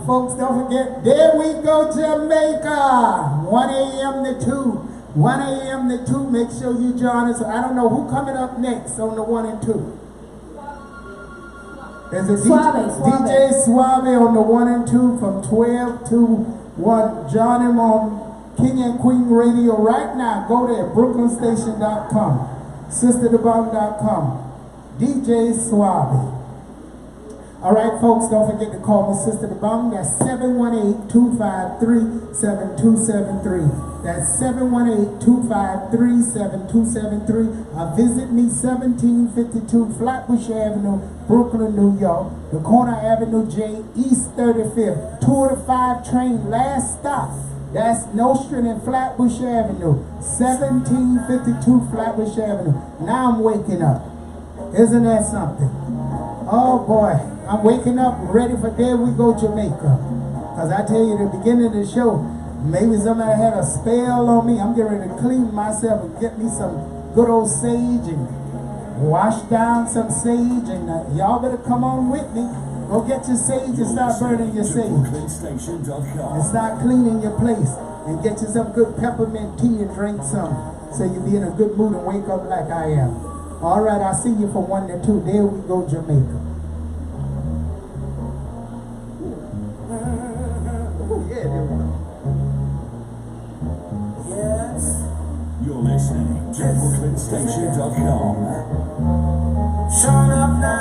folks, don't forget, there we go, Jamaica. 1 a.m. to 2. 1 a.m. to 2. Make sure you join us. I don't know who coming up next on the 1 and 2. There's a DJ Suave on the 1 and 2 from 12 to 1. Join him on King and Queen Radio right now. Go there, brooklynstation.com, sisterdebong.com. DJ Suave. All right, folks, don't forget to call me Sister DeBong. That's 718-253-7273. That's 718-253-7273. Visit me, 1752 Flatbush Avenue, Brooklyn, New York. The corner Avenue J, East 35th. 2 to 5 train, last stop. That's Nostrand and Flatbush Avenue. 1752 Flatbush Avenue. Now I'm waking up. Isn't that something? Oh boy, I'm waking up ready for There We Go Jamaica. Because I tell you, the beginning of the show, maybe somebody had a spell on me. I'm getting ready to clean myself and get me some good old sage and wash down some sage. And y'all better come on with me. Go get your sage and start burning your sage. And start cleaning your place. And get you some good peppermint tea and drink some. So you'll be in a good mood and wake up like I am. All right, I'll see you for 1 and 2. There we go, Jamaica. Yes. You're listening to BrooklynStation.com. Showing up now.